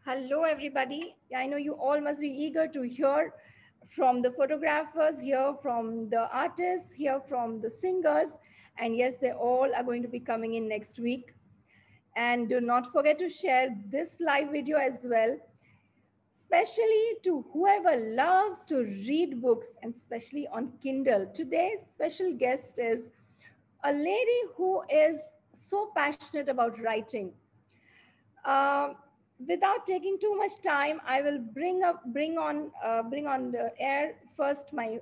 Hello, everybody. I know you all must be eager to hear from the photographers, hear from the artists, hear from the singers. And yes, they all are going to be coming in next week. And do not forget to share this live video as well, especially to whoever loves to read books and especially on Kindle. Today's special guest is a lady who is so passionate about writing. Um, Without taking too much time, I will bring on the air first my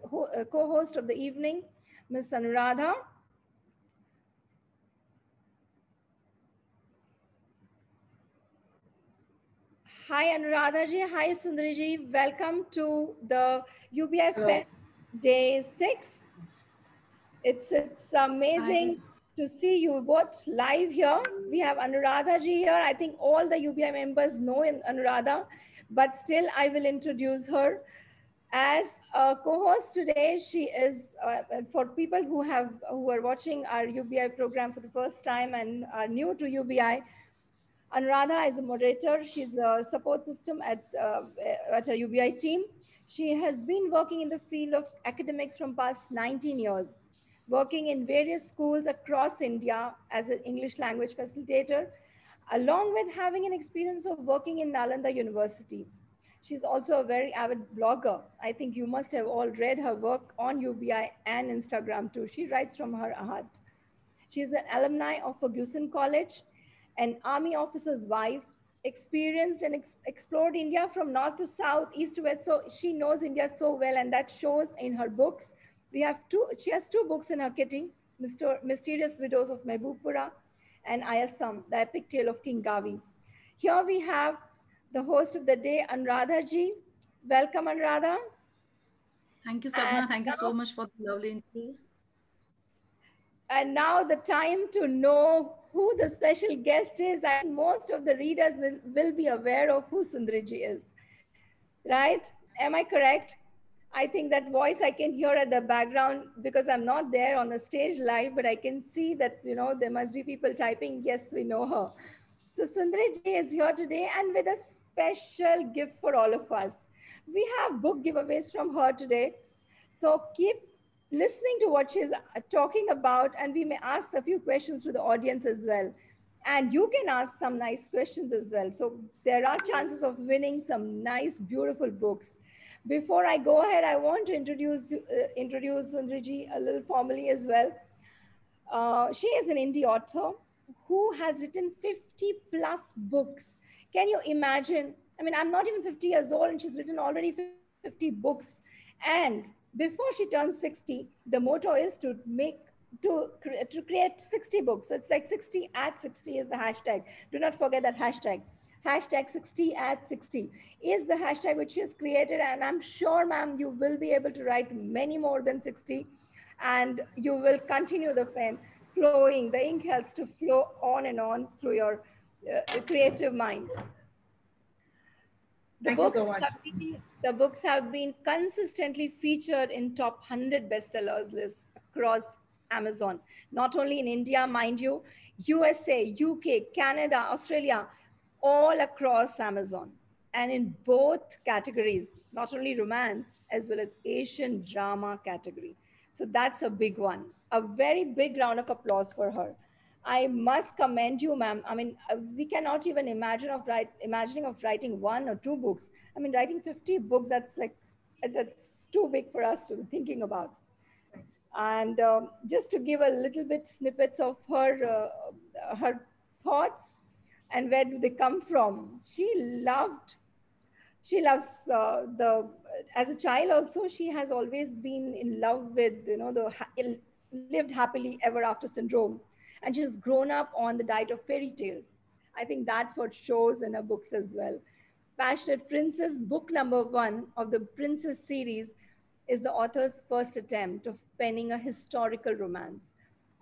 co-host of the evening, Miss Anuradha. Hi Anuradha ji, hi Sundari ji. Welcome to the UBI Hello. Fest Day 6. It's Hi. amazing to see you both live here. We have Anuradha ji here. I think all the UBI members know in Anuradha, but still I will introduce her as a co-host today. She is for people who are watching our UBI program for the first time and are new to UBI. Anuradha is a moderator. She's a support system at a UBI team. She has been working in the field of academics from past 19 years, working in various schools across India as an English language facilitator, along with having an experience of working in Nalanda University. She's also a very avid blogger. I think you must have all read her work on UBI and Instagram too. She writes from her heart. She is an alumni of Ferguson College, an army officer's wife, experienced and explored India from north to south, east to west. So she knows India so well, and that shows in her books. She has two books in her kitty, Mysterious Widows of Mehbooppura and Ayasam, the epic tale of King Gavi. Here we have the host of the day, Anuradha ji. Welcome, Anuradha. Thank you, And Sabna. Thank you so now much for the lovely intro. And now the time to know who the special guest is. I think most of the readers will be aware of who Sundariji is, right? Am I correct? I think that voice I can hear at the background because I'm not there on the stage live, but I can see that, there must be people typing, yes, we know her. So Sundariji is here today and with a special gift for all of us. We have book giveaways from her today. So keep listening to what she's talking about, and we may ask a few questions to the audience as well. And you can ask some nice questions as well. So there are chances of winning some nice, beautiful books. Before I go ahead, I want to introduce Sundariji a little formally as well. She is an indie author who has written 50 plus books. Can you imagine? I mean, I'm not even 50 years old and she's written already 50 books. And before she turns 60, the motto is to create 60 books. So it's like 60 at 60 is the hashtag. Do not forget that hashtag. Hashtag 60 at 60 is the hashtag which she has created. And I'm sure, ma'am, you will be able to write many more than 60 and you will continue the pen flowing. The ink has to flow on and on through your creative mind. The Thank you so books much. have been the books have been consistently featured in top 100 bestsellers lists across Amazon. Not only in India, mind you, USA, UK, Canada, Australia, all across Amazon. And in both categories, not only romance as well as Asian drama category. So that's a big one. A very big round of applause for her. I must commend you, ma'am. I mean, we cannot even imagining of writing one or two books. I mean, writing 50 books, that's too big for us to be thinking about. And just to give a little bit snippets of her thoughts and where do they come from. She loves the as a child also she has always been in love with lived happily ever after syndrome, and she's grown up on the diet of fairy tales. I think that's what shows in her books as well. Passionate Princess, book number 1 of the Princess series, is the author's first attempt of penning a historical romance,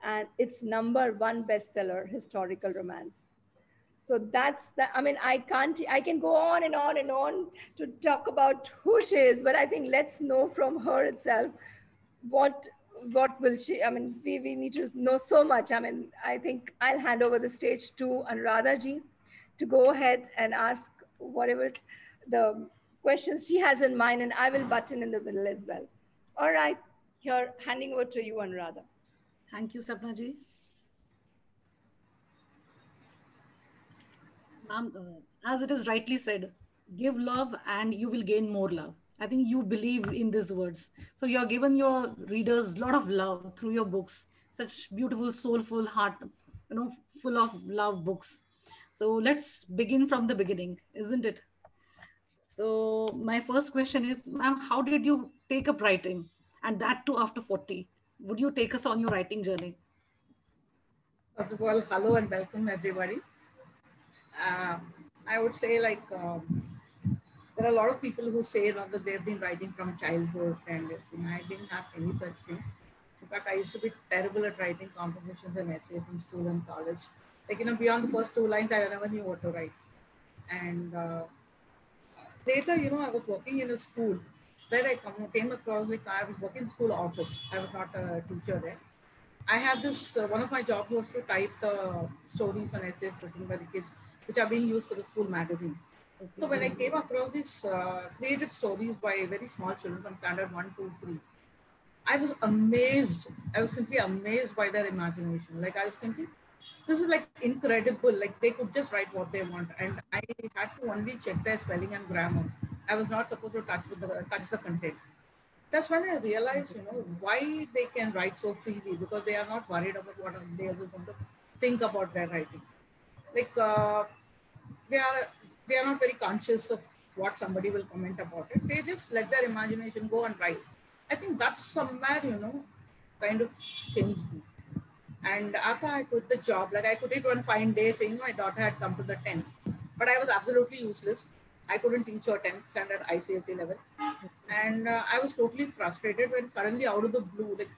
and it's number 1 bestseller, historical romance. So that's the, I mean, I can go on and on and on to talk about who she is, but I think let's know from her itself what what will she, I mean, we need to know so much. I mean, I think I'll hand over the stage to Anuradha ji to go ahead and ask whatever the questions she has in mind, and I will button in the middle as well. All right, here, handing over to you, Anuradha. Thank you, Sapna ji. Ma'am, as it is rightly said, give love and you will gain more love. I think you believe in these words. So you have given your readers a lot of love through your books, such beautiful, soulful, heart, full of love books. So let's begin from the beginning, isn't it? So my first question is, ma'am, how did you take up writing? And that too after 40. Would you take us on your writing journey? First of all, hello and welcome everybody. Uh, I would say there are a lot of people who say that they've been writing from childhood and everything. I didn't have any such thing. In fact, I used to be terrible at writing compositions and essays in school and college. Beyond the first two lines, I never knew what to write. And later, I was working in a school where came across, I was working in school office. I was not a teacher there. I have this, one of my jobs was to type the stories and essays written by the kids, which are being used for the school magazine. Okay. So when I came across these creative stories by very small children from standard 1, 2, 3, I was amazed. I was simply amazed by their imagination. Like I was thinking, this is like incredible. Like they could just write what they want. And I had to only check their spelling and grammar. I was not supposed to touch the content. That's when I realized, why they can write so freely, because they are not worried about what they are going to think about their writing. Like they are not very conscious of what somebody will comment about it. They just let their imagination go and write. I think that's somewhere, kind of changed me. And after I quit the job, like I quit it one fine day saying my daughter had come to the 10th, but I was absolutely useless. I couldn't teach her 10th standard ICSE level. And I was totally frustrated when suddenly out of the blue, like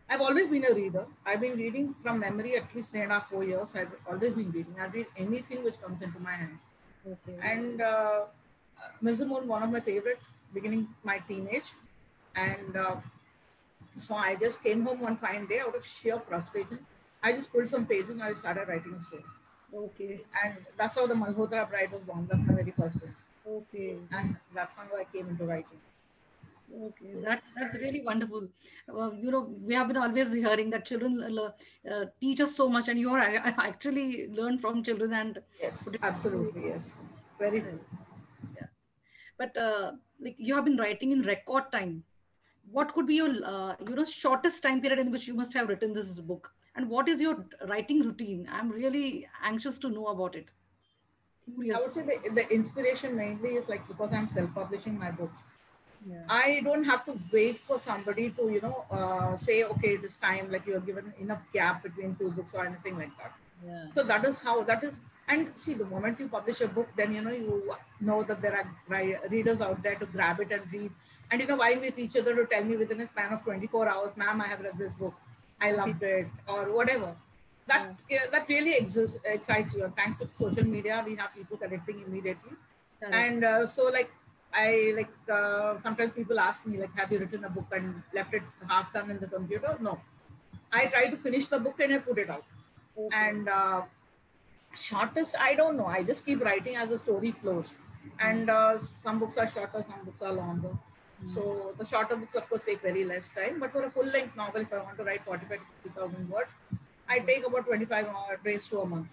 I've always been a reader. I've been reading from memory at least 3.5, 4 years. I've always been reading. I read anything which comes into my hand. Okay. And Mirza Moon, one of my favorites, beginning my teenage. And so I just came home one fine day out of sheer frustration. I just pulled some pages and I started writing a story. Okay. And that's how the Malhotra Bride was born. That's my very first book. Okay. And that's how I came into writing. Okay, that's really wonderful. We have been always hearing that children teach us so much, and you are actually learn from children. And yes, absolutely, yes, very good. Yeah, but like you have been writing in record time. What could be your shortest time period in which you must have written this book, and what is your writing routine? I'm really anxious to know about it. Curious. I would say the inspiration mainly is like because I'm self-publishing my books. Yeah. I don't have to wait for somebody to, say, okay, this time, like you're given enough gap between two books or anything like that. Yeah. So that is, and see, the moment you publish a book, then, you know that there are readers out there to grab it and read. And, vying with each other to tell me within a span of 24 hours, ma'am, I have read this book. I loved it, or whatever. That really excites you. And thanks to social media, we have people connecting immediately. And so sometimes people ask me, like, have you written a book and left it half done in the computer? No. I try to finish the book and I put it out. Okay. And shortest, I don't know. I just keep writing as the story flows. And some books are shorter, some books are longer. So the shorter books, of course, take very less time. But for a full-length novel, if I want to write 45 to 50,000 words, I take about 25 days to a month.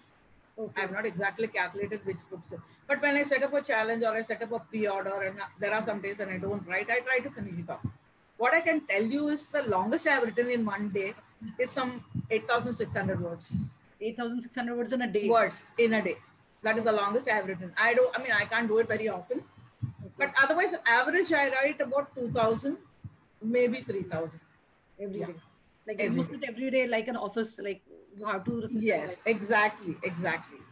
Okay. I have not exactly calculated which books. But when I set up a challenge or I set up a pre-order and there are some days when I don't write, I try to finish it off. What I can tell you is the longest I have written in one day is some 8,600 words. 8,600 words in a day? Words in a day. That is the longest I have written. I can't do it very often. Okay. But otherwise, average, I write about 2,000, maybe 3,000. Every day. Like you use it every day, like an office, like you have to. Yes, exactly.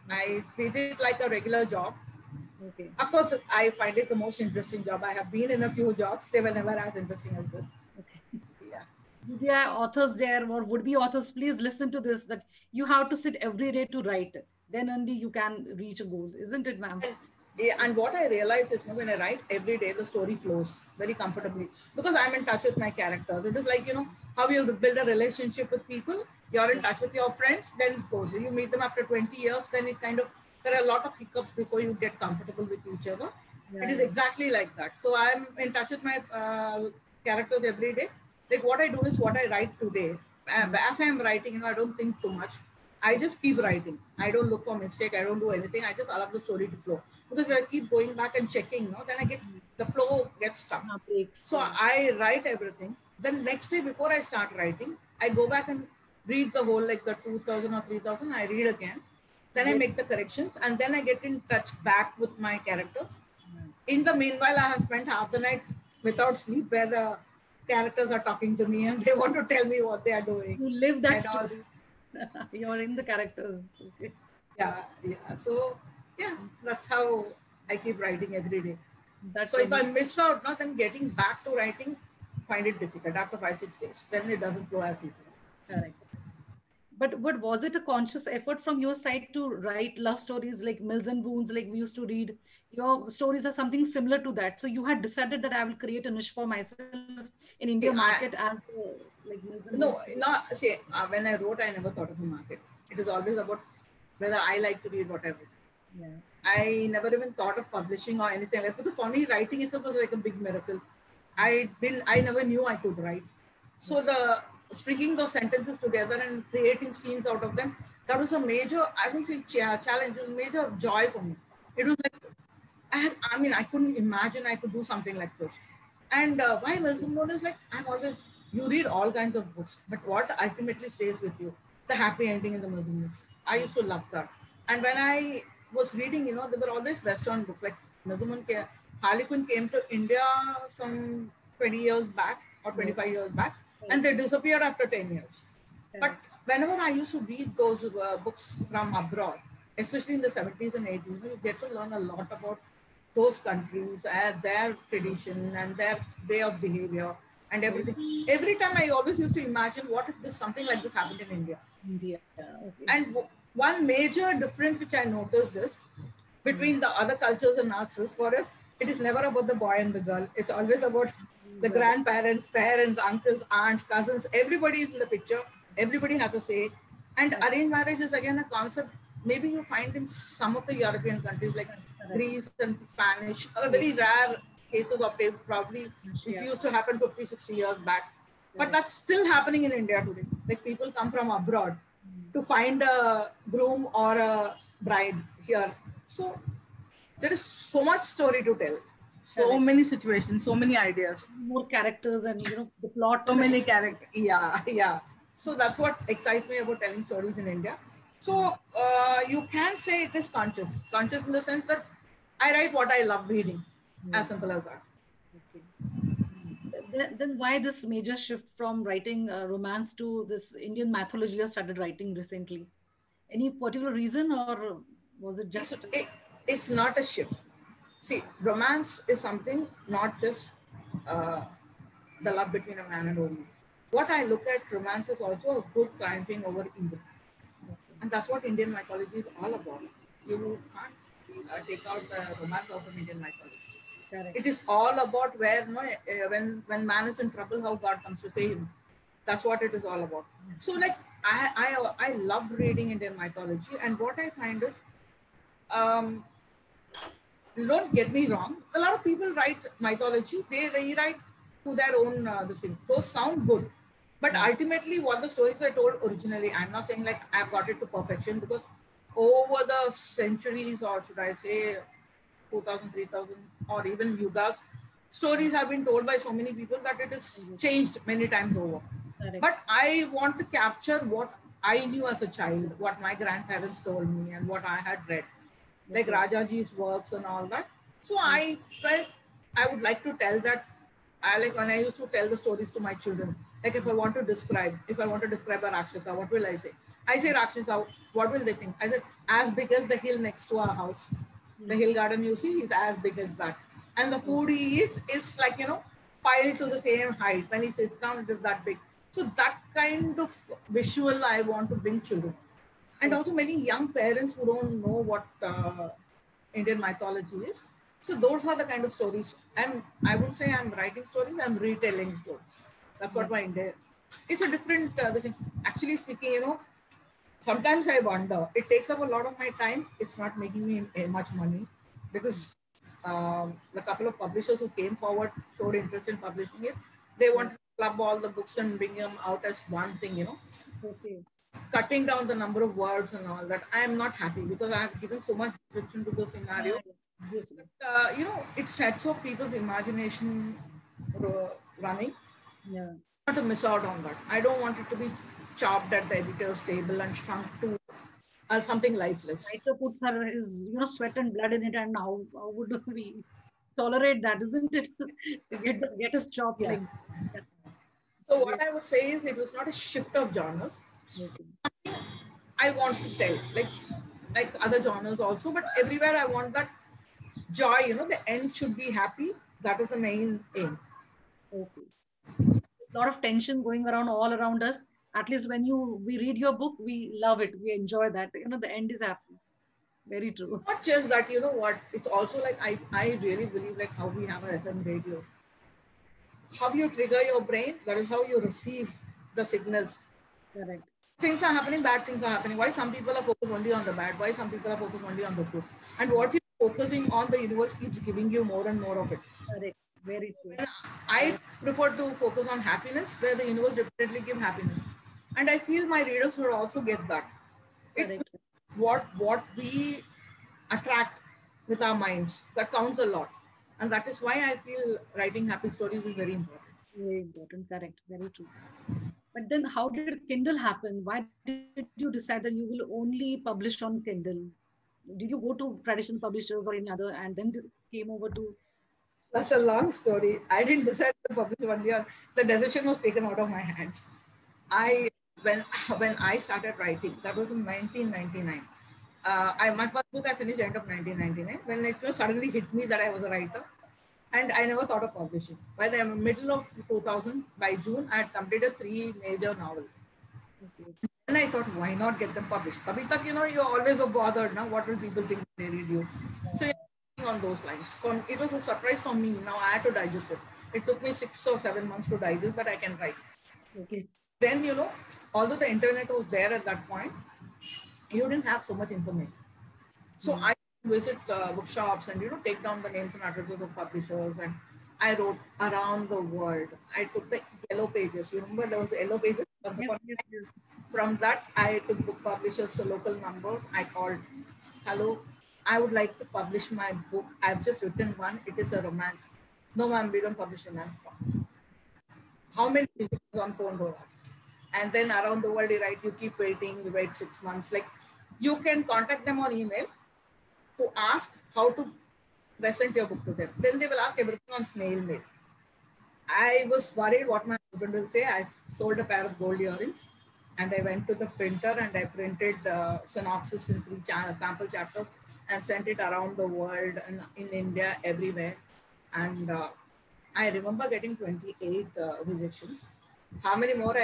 I treat it like a regular job. Okay. Of course, I find it the most interesting job. I have been in a few jobs. They were never as interesting as this. Okay. Yeah. Media authors there or would-be authors, please listen to this, that you have to sit every day to write. Then only you can reach a goal. Isn't it, ma'am? And what I realize is when I write every day, the story flows very comfortably because I'm in touch with my characters. It is like, how you build a relationship with people. You're in touch with your friends, then it goes. You meet them after 20 years, then it kind of there are a lot of hiccups before you get comfortable with each other. Yeah, It is yeah. exactly like that. So I'm in touch with my characters every day. Like what I do is what I write today. As I'm writing, I don't think too much. I just keep writing. I don't look for mistake. I don't do anything. I just allow the story to flow. Because if I keep going back and checking, then I get the flow gets stuck. Breaks. So I write everything. Then next day before I start writing, I go back and read the whole like the 2000 or 3000. I read again. Then I make the corrections and then I get in touch back with my characters. In the meanwhile, I have spent half the night without sleep where the characters are talking to me and they want to tell me what they are doing. You live that and all. story. You're in the characters. Okay. Yeah. So yeah, that's how I keep writing every day. That's So if I amazing. miss out, then getting back to writing, find it difficult after 5-6 days. Then it doesn't flow as easy. Correct. But was it a conscious effort from your side to write love stories like Mills and Boons, like we used to read? Your stories are something similar to that. So you had decided that I will create a niche for myself in India See, market as the, like Mills and no, Boons. no. See, when I wrote, I never thought of the market. It is always about whether I like to read what I wrote. Yeah. I never even thought of publishing or anything like that because for me, writing itself was like a big miracle. I never knew I could write. So the stringing those sentences together and creating scenes out of them, that was a major, I wouldn't say challenge, it was a major joy for me. It was like, I mean, I couldn't imagine I could do something like this. And why Wilson Mode is like, I'm always, you read all kinds of books, but what ultimately stays with you? The happy ending in the Muslim books. I used to love that. And when I was reading, there were always Western books like Harley Quinn came to India some 20 years back or 25 years back, and they disappeared after 10 years. But whenever I used to read those books from abroad, especially in the 70s and 80s, you get to learn a lot about those countries, their tradition and their way of behavior and everything. Every time I always used to imagine, what if this something like this happened in India? India. Okay. And one major difference which I noticed is between the other cultures and us is for us, it is never about the boy and the girl. It's always about the grandparents, parents, uncles, aunts, cousins. Everybody is in the picture. Everybody has a say. And arranged marriage is again a concept maybe you find in some of the European countries like Greece and Spanish, very rare cases of probably which used to happen 50, 60 years back. But that's still happening in India today. Like people come from abroad to find a groom or a bride here. So there is so much story to tell. So many situations, so many ideas. More characters and the plot. So many characters. Yeah. So that's what excites me about telling stories in India. So you can say it is conscious. Conscious in the sense that I write what I love reading. As simple as that. Okay. Then why this major shift from writing romance to this Indian mythology you started writing recently? Any particular reason, or was it just? It's not a shift. See, romance is something not just the love between a man and a woman. What I look at romance is also a good triumphing over evil. And that's what Indian mythology is all about. You can't take out the romance out of Indian mythology. Correct. It is all about where when man is in trouble, how God comes to save him. That's what it is all about. So like I loved reading Indian mythology, and what I find is, don't get me wrong, a lot of people write mythology, they rewrite to their own the thing. Those sound good. But ultimately, what the stories were told originally, I'm not saying like I've got it to perfection, because over the centuries, or should I say 2000, 3000, or even yugas, stories have been told by so many people that it is changed many times over. Correct. But I want to capture what I knew as a child, what my grandparents told me and what I had read, like Rajaji's works and all that. So I felt I would like to tell that. Like when I used to tell the stories to my children, like if I want to describe a Rakshasa, what will I say? I say Rakshasa, what will they think? I said, as big as the hill next to our house. The hill garden you see is as big as that. And the food he eats is like, piled to the same height. When he sits down, it is that big. So that kind of visual I want to bring children. And also many young parents who don't know what Indian mythology is. So those are the kind of stories. I would say I'm writing stories, I'm retelling stories. That's what my India. It's a different, actually speaking, sometimes I wonder, it takes up a lot of my time. It's not making me much money because the couple of publishers who came forward showed interest in publishing it. They want to club all the books and bring them out as one thing, Okay. cutting down the number of words and all that. I am not happy because I have given so much description to the scenario. Obviously. It sets off people's imagination running. Yeah. Not to miss out on that. I don't want it to be chopped at the editor's table and shrunk to something lifeless. Writer puts his sweat and blood in it, and how would we tolerate that, isn't it? To get us chopped Yeah. like that. So what I would say is it was not a shift of genres. Okay. I want to tell, like other genres also, but everywhere I want that joy, the end should be happy. That is the main aim. Okay. A lot of tension going around all around us. At least when we read your book, we love it. We enjoy that. The end is happy. Very true. Not just that, what, it's also like I really believe like how we have a FM radio. How you trigger your brain, that is how you receive the signals. Correct. Things are happening, bad things are happening. Why some people are focused only on the bad? Why some people are focused only on the good? And what you're focusing on, the universe keeps giving you more and more of it. Correct. Very true. I prefer to focus on happiness, where the universe repeatedly gives happiness. And I feel my readers will also get that. What we attract with our minds, that counts a lot. And that is why I feel writing happy stories is very important. Very important. Correct. Very true. But then how did Kindle happen? Why did you decide that you will only publish on Kindle? Did you go to traditional publishers or any other and then came over to... That's a long story. I didn't decide to publish one year. The decision was taken out of my hands. When I started writing, that was in 1999. My first book I finished end of 1999, when it suddenly hit me that I was a writer. And I never thought of publishing. By the middle of 2000, by June, I had completed 3 major novels. Okay. And I thought, why not get them published? Kabhi tak, you're always so bothered now. What will people think when they read you? So you're thinking on those lines. It was a surprise for me. Now I had to digest it. It took me 6 or 7 months to digest, but I can write. Okay. Then, although the internet was there at that point, you didn't have so much information. So I visit bookshops and take down the names and addresses of publishers, and I wrote around the world. I took the yellow pages. You remember there was the yellow pages? Yes. From that, I took book publishers, a local number. I called, hello, I would like to publish my book. I've just written one. It is a romance. No, ma'am, we don't publish romance. How many pages on phone romance? And then around the world, you keep waiting, you wait 6 months. Like, you can contact them on email to ask how to present your book to them. Then they will ask everything on snail mail. I was worried what my husband will say. I sold a pair of gold earrings and I went to the printer and I printed synopsis in 3 sample chapters and sent it around the world and in India, everywhere. And I remember getting 28 rejections. How many more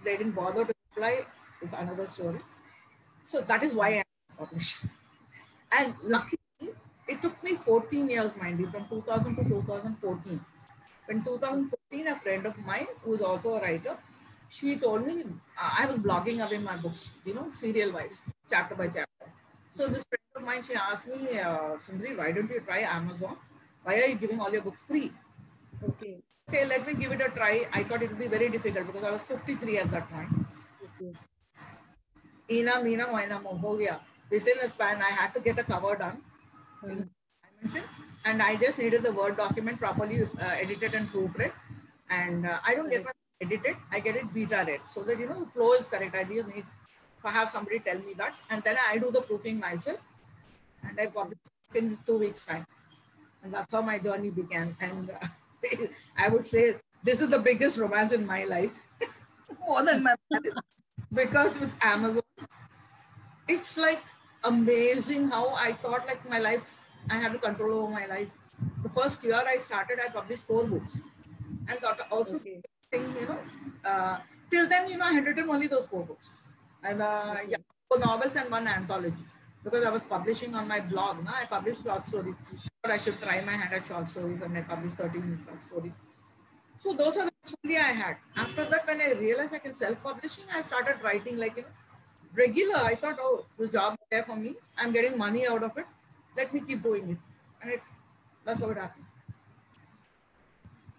they didn't bother to reply is another story. So that is why I published. And luckily, it took me 14 years, mind you, from 2000 to 2014. In 2014, a friend of mine, who is also a writer, she told me, I was blogging away my books, serial-wise, chapter by chapter. So this friend of mine, she asked me, Sundari, why don't you try Amazon? Why are you giving all your books free? Okay, let me give it a try. I thought it would be very difficult because I was 53 at that point. Okay. Ina, Meena, Moina, ho gaya. Within a span, I had to get a cover done. And I just needed the Word document properly edited and proofread. And I don't get my edited, I get it beta read so that, the flow is correct. I just need to have somebody tell me that. And then I do the proofing myself. And I publish in 2 weeks' time. And that's how my journey began. And I would say this is the biggest romance in my life. More than my marriage. Because with Amazon, it's like amazing how I thought like my life, I had to control over my life. The first year I started, I published 4 books. And thought also, till then, I had written only those 4 books. And 4 novels and 1 anthology. Because I was publishing on my blog, I published short stories. But I should try my hand at short stories, and I published 13 short stories. So those are the books only I had. After that, when I realized I can self-publishing, I started writing regular. I thought, oh, this job is there for me. I'm getting money out of it. Let me keep doing it. And that's how it happened.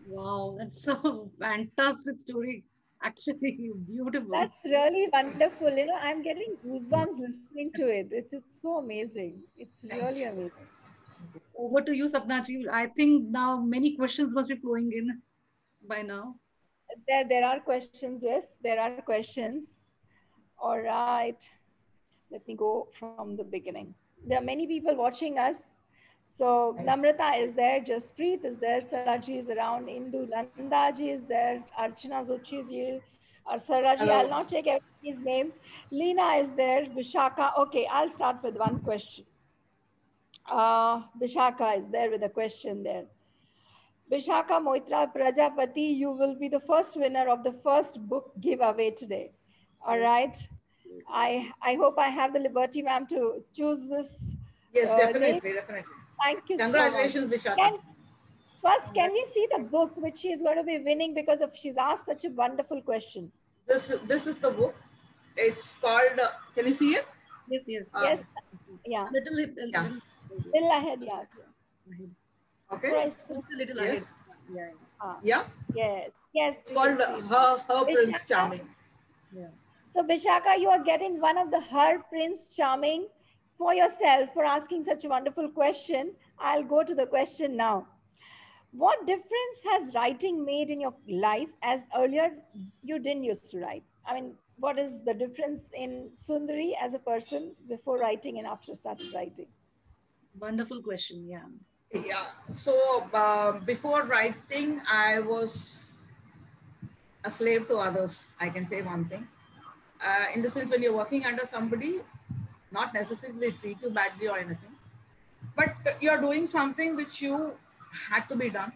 Wow, that's a fantastic story. Actually, beautiful. That's really wonderful. You know, I'm getting goosebumps listening to it. It's so amazing. It's Thank really you. amazing. Over to you, Sapnaji. I think now many questions must be flowing in by now. There are questions. Yes, there are questions. All right. Let me go from the beginning. There are many people watching us. So Nice. Namrata is there, Jaspreet is there, Saraji is around, Indu Nandaji is there, Archana Zochi is here, or Saraji, I'll Hello. not check everybody's name. Lena is there, Vishaka. Okay, I'll start with one question. Vishaka is there with a question there. Vishaka Moitra Prajapati, you will be the first winner of the first book giveaway today. All right. I hope I have the liberty, ma'am, to choose this Yes, name. definitely, definitely. Thank you so much. Congratulations, Vishaka. First, can we see the book which she is going to be winning because of she's asked such a wonderful question? This is the book. It's called. Can you see it? Yes, yes. Yes, yeah. Yeah. Still ahead, yeah. Okay. Price. A little Yes. ahead. Yeah. Yeah. Yes, yes. It's called Her Prince Vishaka. Charming. Yeah. So, Vishaka, you are getting one of the Her Prince Charming for yourself for asking such a wonderful question. I'll go to the question now. What difference has writing made in your life as earlier you didn't used to write? I mean, what is the difference in Sundari as a person before writing and after started writing? Wonderful question. Yeah. Yeah. So before writing, I was a slave to others. I can say one thing. In the sense, when you're working under somebody, not necessarily treat you badly or anything, but you're doing something which you had to be done.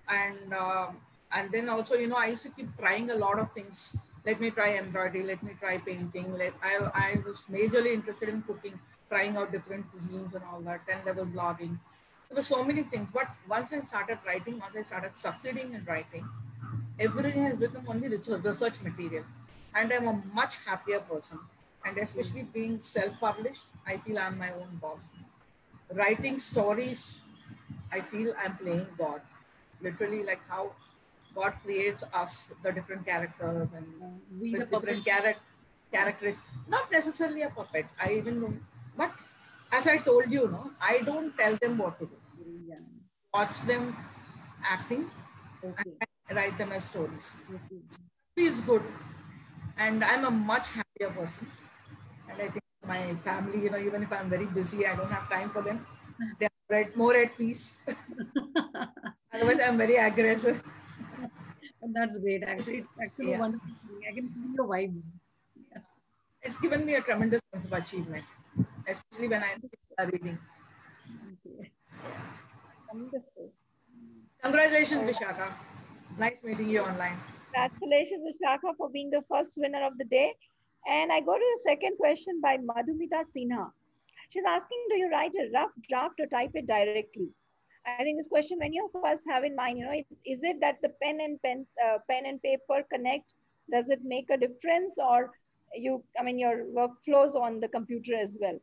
And then also, you know, I used to keep trying a lot of things. Let me try embroidery, let me try painting. I was majorly interested in cooking, trying out different cuisines and all that. Then there was blogging. There were so many things. But once I started writing, once I started succeeding in writing, everything has become only research material. And I'm a much happier person. And especially being self-published, I feel I'm my own boss. Writing stories, I feel I'm playing God. Literally, like how God creates us, the different characters and We the with different puppets. characters. Not necessarily a puppet. I even know, but as I told you, no, I don't tell them what to do. Yeah. Watch them acting Okay. and write them as stories. Okay. Feels good, and I'm a much happier person. And I think my family, you know, even if I'm very busy, I don't have time for them. They're more at peace. Otherwise, I'm very aggressive. And that's great. Actually, it's actually Yeah. wonderful. I can feel your vibes. Yeah. It's given me a tremendous sense of achievement, especially when I'm reading. Okay. Wonderful. Congratulations, Vishaka. Nice meeting you online. Congratulations, Vishaka, for being the first winner of the day. And I go to the second question by Madhumita Sinha. She's asking, do you write a rough draft or type it directly? I think this question many of us have in mind, you know, is it that the pen and paper connect? Does it make a difference, or your work flows on the computer as well?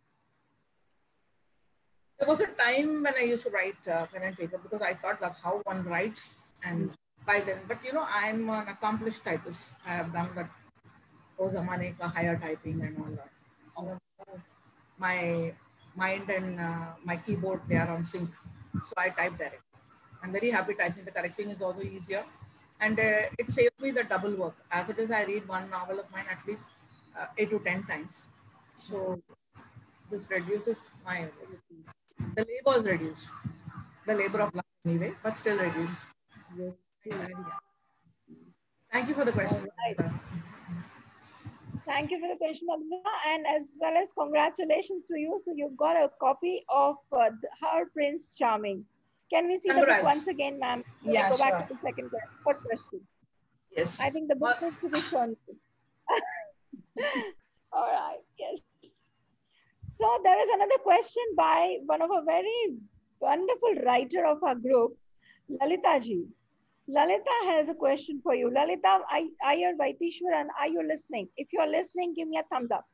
There was a time when I used to write pen and paper because I thought that's how one writes. And by then, but you know, I'm an accomplished typist. I have done that Zamane ka higher typing and all that. So my mind and my keyboard, they are on sync. So I type direct. I'm very happy typing. The correcting is also easier. And it saves me the double work. As it is, I read one novel of mine at least 8 to 10 times. So this reduces the labor is reduced. The labor of life anyway, but still reduced. Yes. Thank you for the question. Right. Thank you for the question, Madhumita, and as well as congratulations to you. So you've got a copy of Her Prince Charming. Can we see the book once again, ma'am? Yeah, go back sure. to the second question. Yes. I think the book needs to be shown. All right. Yes. So there is another question by one of a very wonderful writer of our group, Lalita ji. Lalita has a question for you. Lalita, I hear Vaitishwar, and are you listening? If you're listening, give me a thumbs up.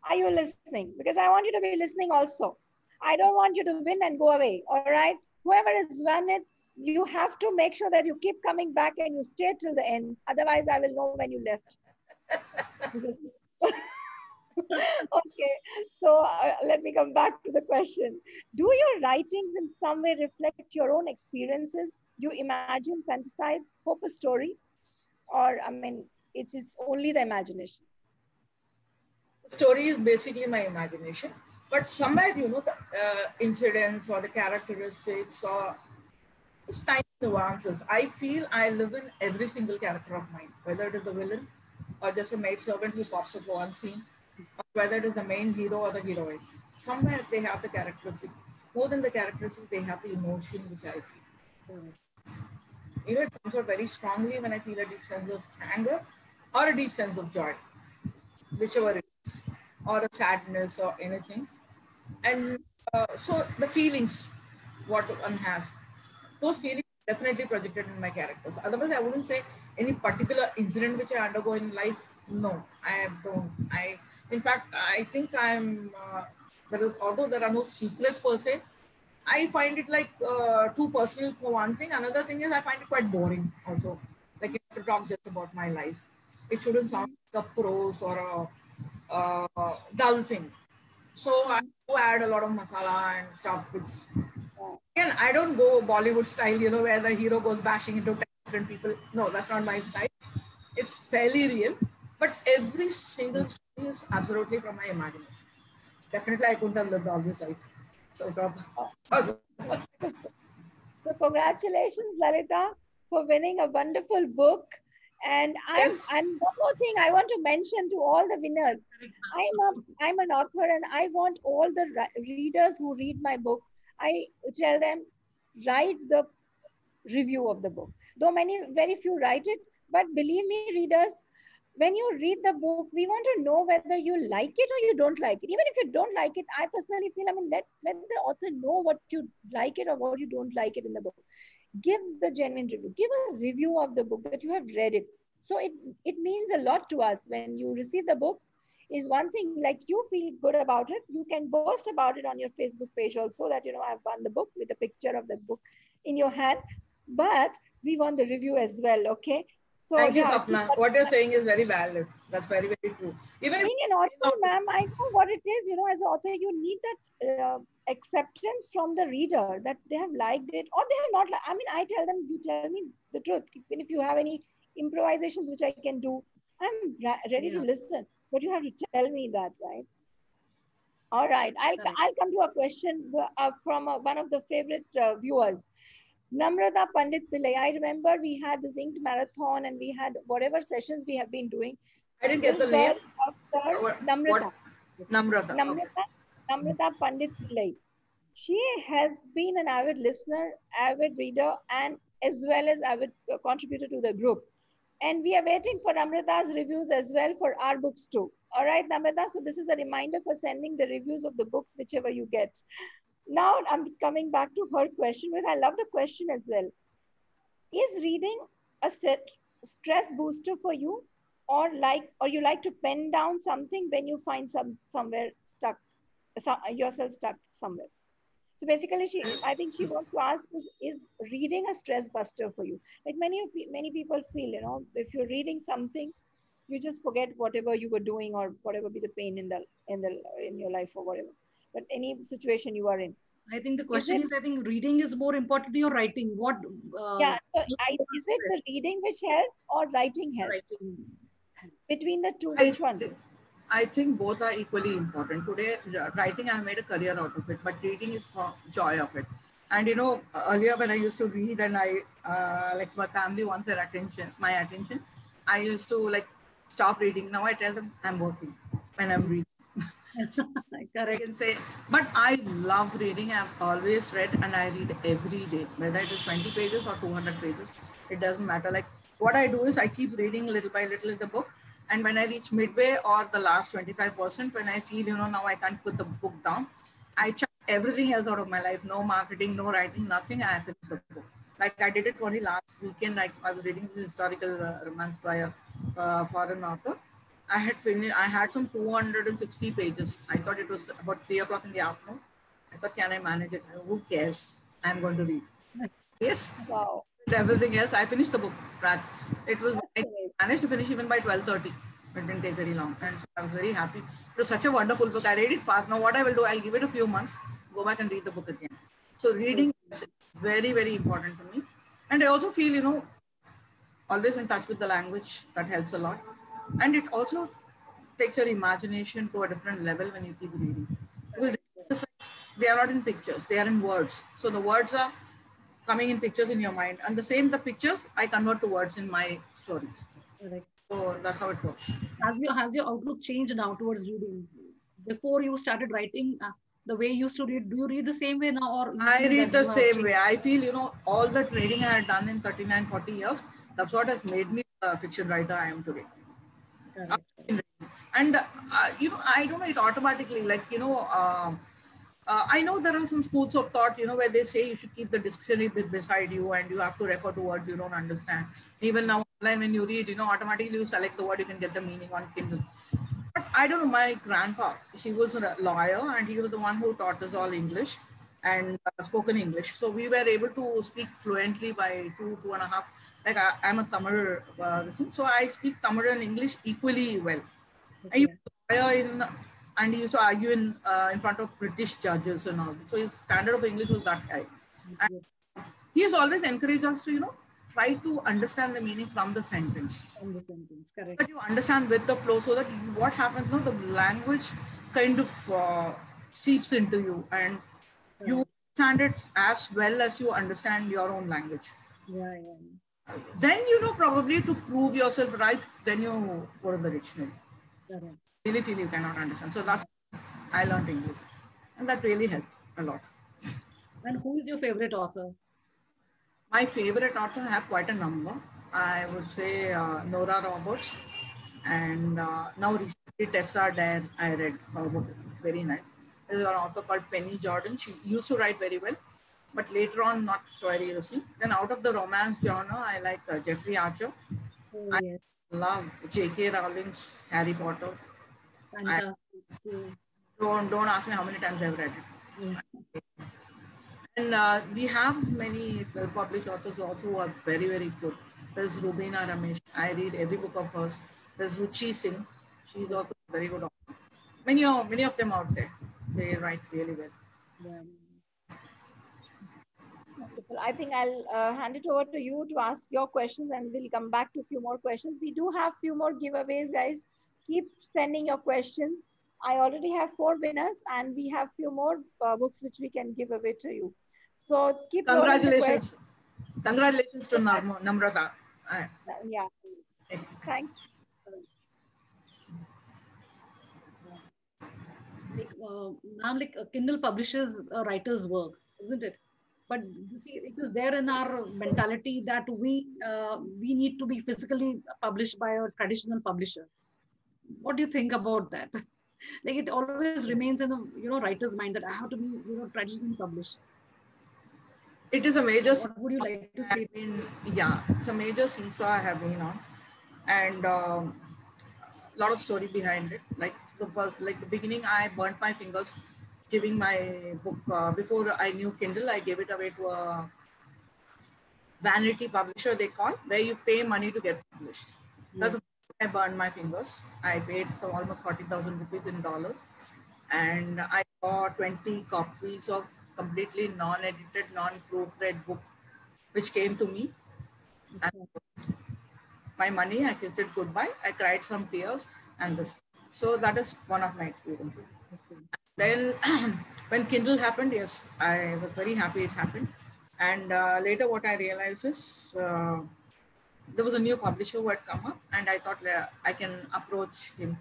Are you listening? Because I want you to be listening also. I don't want you to win and go away. All right. Whoever has won it, you have to make sure that you keep coming back and you stay till the end. Otherwise, I will know when you left. Okay. So let me come back to the question. Do your writings in some way reflect your own experiences? You imagine, fantasize, hope a story? Or, I mean, it's only the imagination. The story is basically my imagination, but somewhere, the incidents or the characteristics or just tiny nuances. I feel I live in every single character of mine, whether it is the villain or just a maidservant who pops up for one scene, or whether it is the main hero or the heroine. Somewhere they have the characteristics. More than the characteristics, they have the emotion which I feel. It comes out very strongly when I feel a deep sense of anger or a deep sense of joy, whichever it is, or a sadness or anything. And so the feelings, what one has, those feelings definitely projected in my characters. Otherwise, I wouldn't say any particular incident which I undergo in life. No, I don't. In fact, I think although there are no secrets per se, I find it like too personal for one thing. Another thing is I find it quite boring also. Like you have to talk just about my life. It shouldn't sound like a prose or a dull thing. So I do add a lot of masala and stuff. Again, I don't go Bollywood style, where the hero goes bashing into 10 different people. No, that's not my style. It's fairly real, but every single story is absolutely from my imagination. Definitely, I couldn't have lived all this life. So congratulations, Lalita, for winning a wonderful book. And one more thing I want to mention to all the winners. I'm an author, and I want all the readers who read my book, I tell them, write the review of the book. Though very few write it, but believe me, readers, when you read the book, we want to know whether you like it or you don't like it. Even if you don't like it, I personally feel, let the author know what you like it or what you don't like it in the book. Give the genuine review. Give a review of the book that you have read it. So it means a lot to us. When you receive the book, is one thing, like you feel good about it. You can boast about it on your Facebook page also, that, I've won the book, with a picture of the book in your hand. But we want the review as well, okay? So, thank you, Sapna. What you're saying is very valid. That's very, very true. Even being an author, ma'am, I know what it is. As an author, you need that acceptance from the reader that they have liked it or they have not. I mean, I tell them, you tell me the truth. Even if you have any improvisations which I can do, I'm ready to listen. But you have to tell me that, right? All right. I'll come to a question from one of the favorite viewers. Namrata Pandit Pillai. I remember we had this Inked Marathon and we had whatever sessions we have been doing. I didn't get the name. Namrata. Namrata. Namrata Pandit Pillai. She has been an avid listener, avid reader, and as well as avid contributor to the group. And we are waiting for Namrata's reviews as well for our books too. All right, Namrata. So this is a reminder for sending the reviews of the books, whichever you get. Now I'm coming back to her question, but I love the question as well. Is reading a stress booster for you, or you like to pen down something when you find somewhere stuck, yourself stuck somewhere? So basically, I think she wants to ask, is reading a stress buster for you? Like many people feel, if you're reading something, you just forget whatever you were doing or whatever be the pain in your life or whatever. But any situation you are in. I think the question is I think reading is more important to your writing. What? So is it the reading which helps or writing helps? Between the two, which one? I think both are equally important. Today, writing, I made a career out of it, but reading is for joy of it. And earlier when I used to read and like my family wants my attention, I used to stop reading. Now I tell them I'm working when I'm reading. I can say, but I love reading. I've always read and I read every day, whether it is 20 pages or 200 pages. It doesn't matter. Like what I do is I keep reading little by little the book. And when I reach midway or the last 25%, when I feel, now I can't put the book down, I chuck everything else out of my life. No marketing, no writing, nothing. I finish the book. Like I did it only last weekend. Like I was reading this historical romance by a foreign author. I had finished. I had some 260 pages. I thought it was about 3 o'clock in the afternoon. I thought, can I manage it? Who cares? I'm going to read. Yes. Wow. With everything else, I finished the book. It was. I Amazing. managed to finish even by 12:30. It didn't take very long, and so I was very happy. It was such a wonderful book. I read it fast. Now, what I will do, I'll give it a few months, go back and read the book again. So, reading is very, very important to me. And I also feel, always in touch with the language. That helps a lot. And it also takes your imagination to a different level when you keep reading. Because they are not in pictures, they are in words. So the words are coming in pictures in your mind. And the same, the pictures I convert to words in my stories. Correct. So that's how it works. Has your outlook changed now towards reading? Before you started writing, the way you used to read, do you read the same way now, or you I feel read that the you have same changed? way. I feel, all the trading I had done in 39, 40 years, that's what has made me the fiction writer I am today. Correct. And I don't know, it automatically, like, I know there are some schools of thought, where they say you should keep the dictionary bit beside you and you have to refer to words you don't understand. Even now online when you read, automatically you select the word, you can get the meaning on Kindle. But I don't know, my grandpa, he was a lawyer and he was the one who taught us all English and spoken English. So we were able to speak fluently by 2.5. Like I'm a Tamil, so I speak Tamil and English equally well. I used Okay. to lawyer and he used to argue in front of British judges and all. So his standard of English was that high. And Yes. he has always encouraged us to, try to understand the meaning from the sentence. From the sentence. Correct. That you understand with the flow, so that what happens, the language kind of seeps into you and you Correct. understand it as well as you understand your own language. Yeah, yeah. Then, probably to prove yourself right, then you go to the dictionary. Correct. Really feel you cannot understand. So that's I learned English, and that really helped a lot. And who is your favorite author? My favorite author, I have quite a number. I would say Nora Roberts, and now recently Tessa Dare. I read her book, very nice. There's an author called Penny Jordan. She used to write very well, but later on not very received. Then out of the romance genre, I like Jeffrey Archer. Oh, I yes. love J.K. Rowling's Harry Potter. I Fantastic. Yeah. don't ask me how many times I've read it. Yeah. And we have many self-published authors also who are very, very good. There's Rubina Ramesh. I read every book of hers. There's Ruchi Singh. She's also a very good author. Many of them out there. They write really well. Yeah. Wonderful. I think I'll hand it over to you to ask your questions and we'll come back to a few more questions. We do have few more giveaways, guys. Keep sending your questions. I already have 4 winners and we have few more books which we can give away to you. So keep rolling the questions. Congratulations to Namrata. Yeah. Thanks. Now, Kindle publishes a writer's work, isn't it? But see, it is there in our mentality that we need to be physically published by a traditional publisher. What do you think about that? Like it always remains in the writer's mind that I have to be traditionally published. It is a major. What would you like to say? It's a major seesaw I have been on, and a lot of story behind it. Like the beginning, I burnt my fingers giving my book before I knew Kindle. I gave it away to a vanity publisher, they call, where you pay money to get published. That's I burned my fingers. I paid almost 40,000 rupees in dollars, and I bought 20 copies of completely non-edited, non-proofread book, which came to me. And my money, I kissed it goodbye. I cried some tears, and this. So that is one of my experiences. Then, when Kindle happened, yes, I was very happy it happened. And later, what I realized is there was a new publisher who had come up, and I thought I can approach him.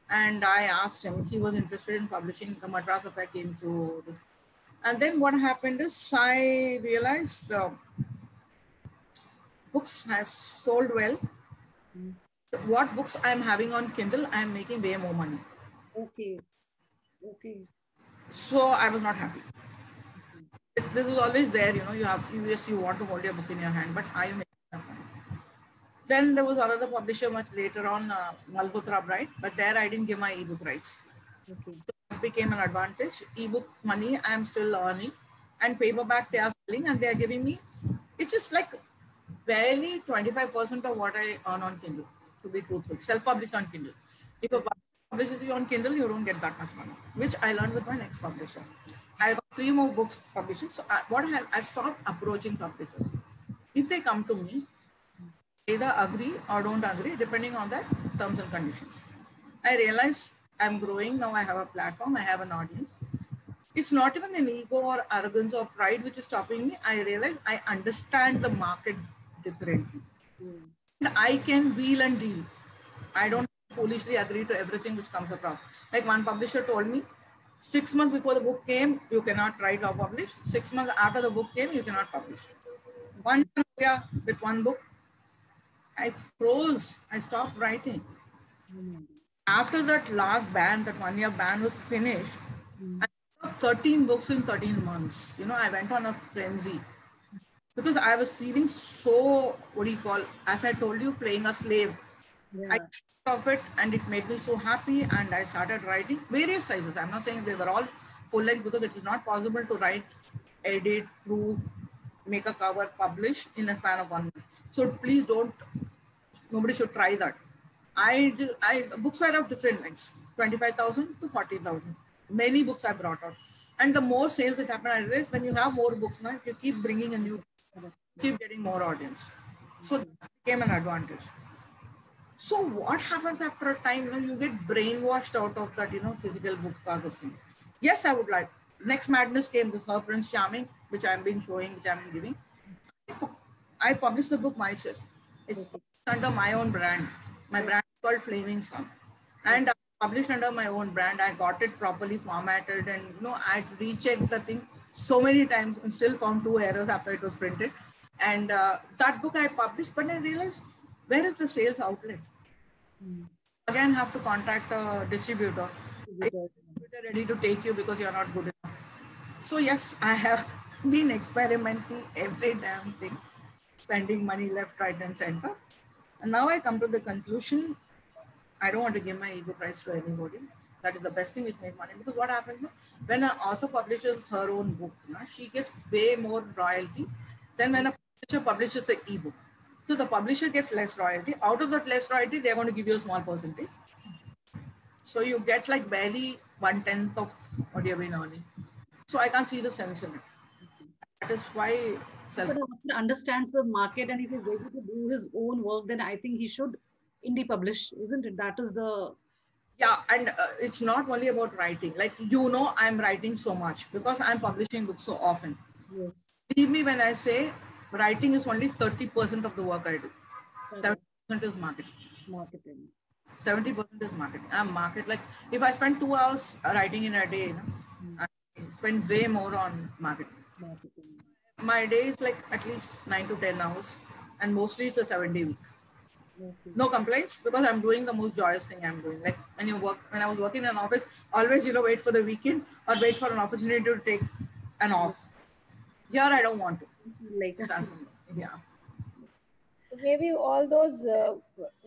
And I asked him, he was interested in publishing the Madras Affair came to this. And then what happened is I realized books has sold well. What books I'm having on Kindle, I'm making way more money. Okay. So I was not happy. This is always there, you know, yes, you want to hold your book in your hand, but are you making enough money? Then there was another publisher much later on, Malhotra Bright, but there I didn't give my ebook rights. Okay. That became an advantage. Ebook money I am still earning, and paperback they are selling and they are giving me. It's just like barely 25% of what I earn on Kindle, to be truthful. Self-published on Kindle. If a publisher publishes you on Kindle, you don't get that much money, which I learned with my next publisher. I got 3 more books published. So I stopped approaching publishers. If they come to me, either agree or don't agree, depending on the terms and conditions. I realize I'm growing now. I have a platform. I have an audience. It's not even an ego or arrogance or pride which is stopping me. I realize I understand the market differently. And I can wheel and deal. I don't foolishly agree to everything which comes across. Like one publisher told me, 6 months before the book came, you cannot write or publish. 6 months after the book came, you cannot publish. One year with one book, I froze. I stopped writing. After that last ban, that 1 year ban was finished, I wrote 13 books in 13 months. You know, I went on a frenzy because I was feeling so, what do you call, as I told you, playing a slave. Yeah. I thought of it and it made me so happy, and I started writing various sizes. I'm not saying they were all full length because it is not possible to write, edit, proof, make a cover, publish in a span of 1 month. So please don't, nobody should try that. Books were of different lengths, 25,000 to 40,000. Many books I brought out. And the more sales that happen, I realized when you have more books now, if you keep bringing a new book, keep getting more audience. So that became an advantage. So what happens after a time? You know, you get brainwashed out of that, you know, physical book this thing. Yes, I would like. Next madness came, this Her Prince Charming, which I've been showing, which I've been giving. I published the book myself. It's under my own brand. My brand is called Flaming Sun. And I published under my own brand. I got it properly formatted, and you know, I rechecked the thing so many times and still found 2 errors after it was printed. And that book I published, but I realized, where is the sales outlet? Again, have to contact a distributor. Distributor ready to take you because you're not good enough. So yes, I have been experimenting every damn thing, spending money left, right, and center. And now I come to the conclusion, I don't want to give my ego price to anybody. That is the best thing which makes money. Because what happens when an author publishes her own book, she gets way more royalty than when a publisher publishes an ebook. So the publisher gets less royalty. Out of that less royalty, they're going to give you a small percentage. So you get like barely 1/10 of what you've been earning. So I can't see the sense in it. That is why But if he understands the market and if he's ready to do his own work, then I think he should indie publish, isn't it? That is the yeah, and it's not only about writing. Like, you know, I'm writing so much because I'm publishing books so often. yes. Believe me when I say writing is only 30% of the work I do. 70% is marketing. Marketing. 70% is marketing. I'm market, like if I spend 2 hours writing in a day, I spend way more on marketing. My day is like at least 9 to 10 hours, and mostly it's a 7-day week. No complaints, because I'm doing the most joyous thing I'm doing. Like when I was working in an office, always, you know, wait for the weekend or wait for an opportunity to take an off. Here, I don't want to. Like, yeah. So maybe all those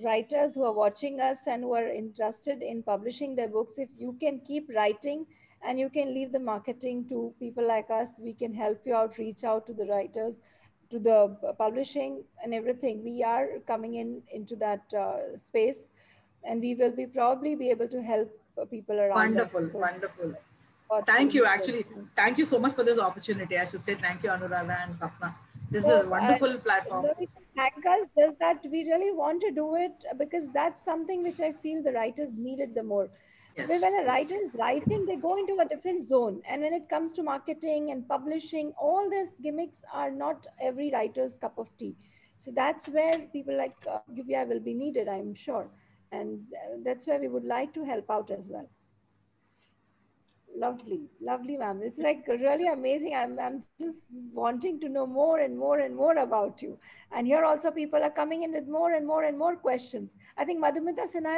writers who are watching us and who are interested in publishing their books, if you can keep writing and you can leave the marketing to people like us, we can help you out, reach out to the writers, to the publishing and everything. We are coming into that space, and we will probably be able to help people around wonderful, us. So, wonderful. Thank you. Actually, thank you so much for this opportunity. I should say thank you, Anuradha and Sapna. This is a wonderful platform. Thank us, just that we really want to do it because that's something which I feel the writers needed the more. Yes, when a writer is writing, they go into a different zone. And when it comes to marketing and publishing, all these gimmicks are not every writer's cup of tea. So that's where people like Yuvia will be needed, I'm sure. And that's where we would like to help out as well. Lovely, ma'am. It's like really amazing. I'm just wanting to know more and more and more about you. And here also people are coming in with more and more and more questions. I think Madhumita Sinha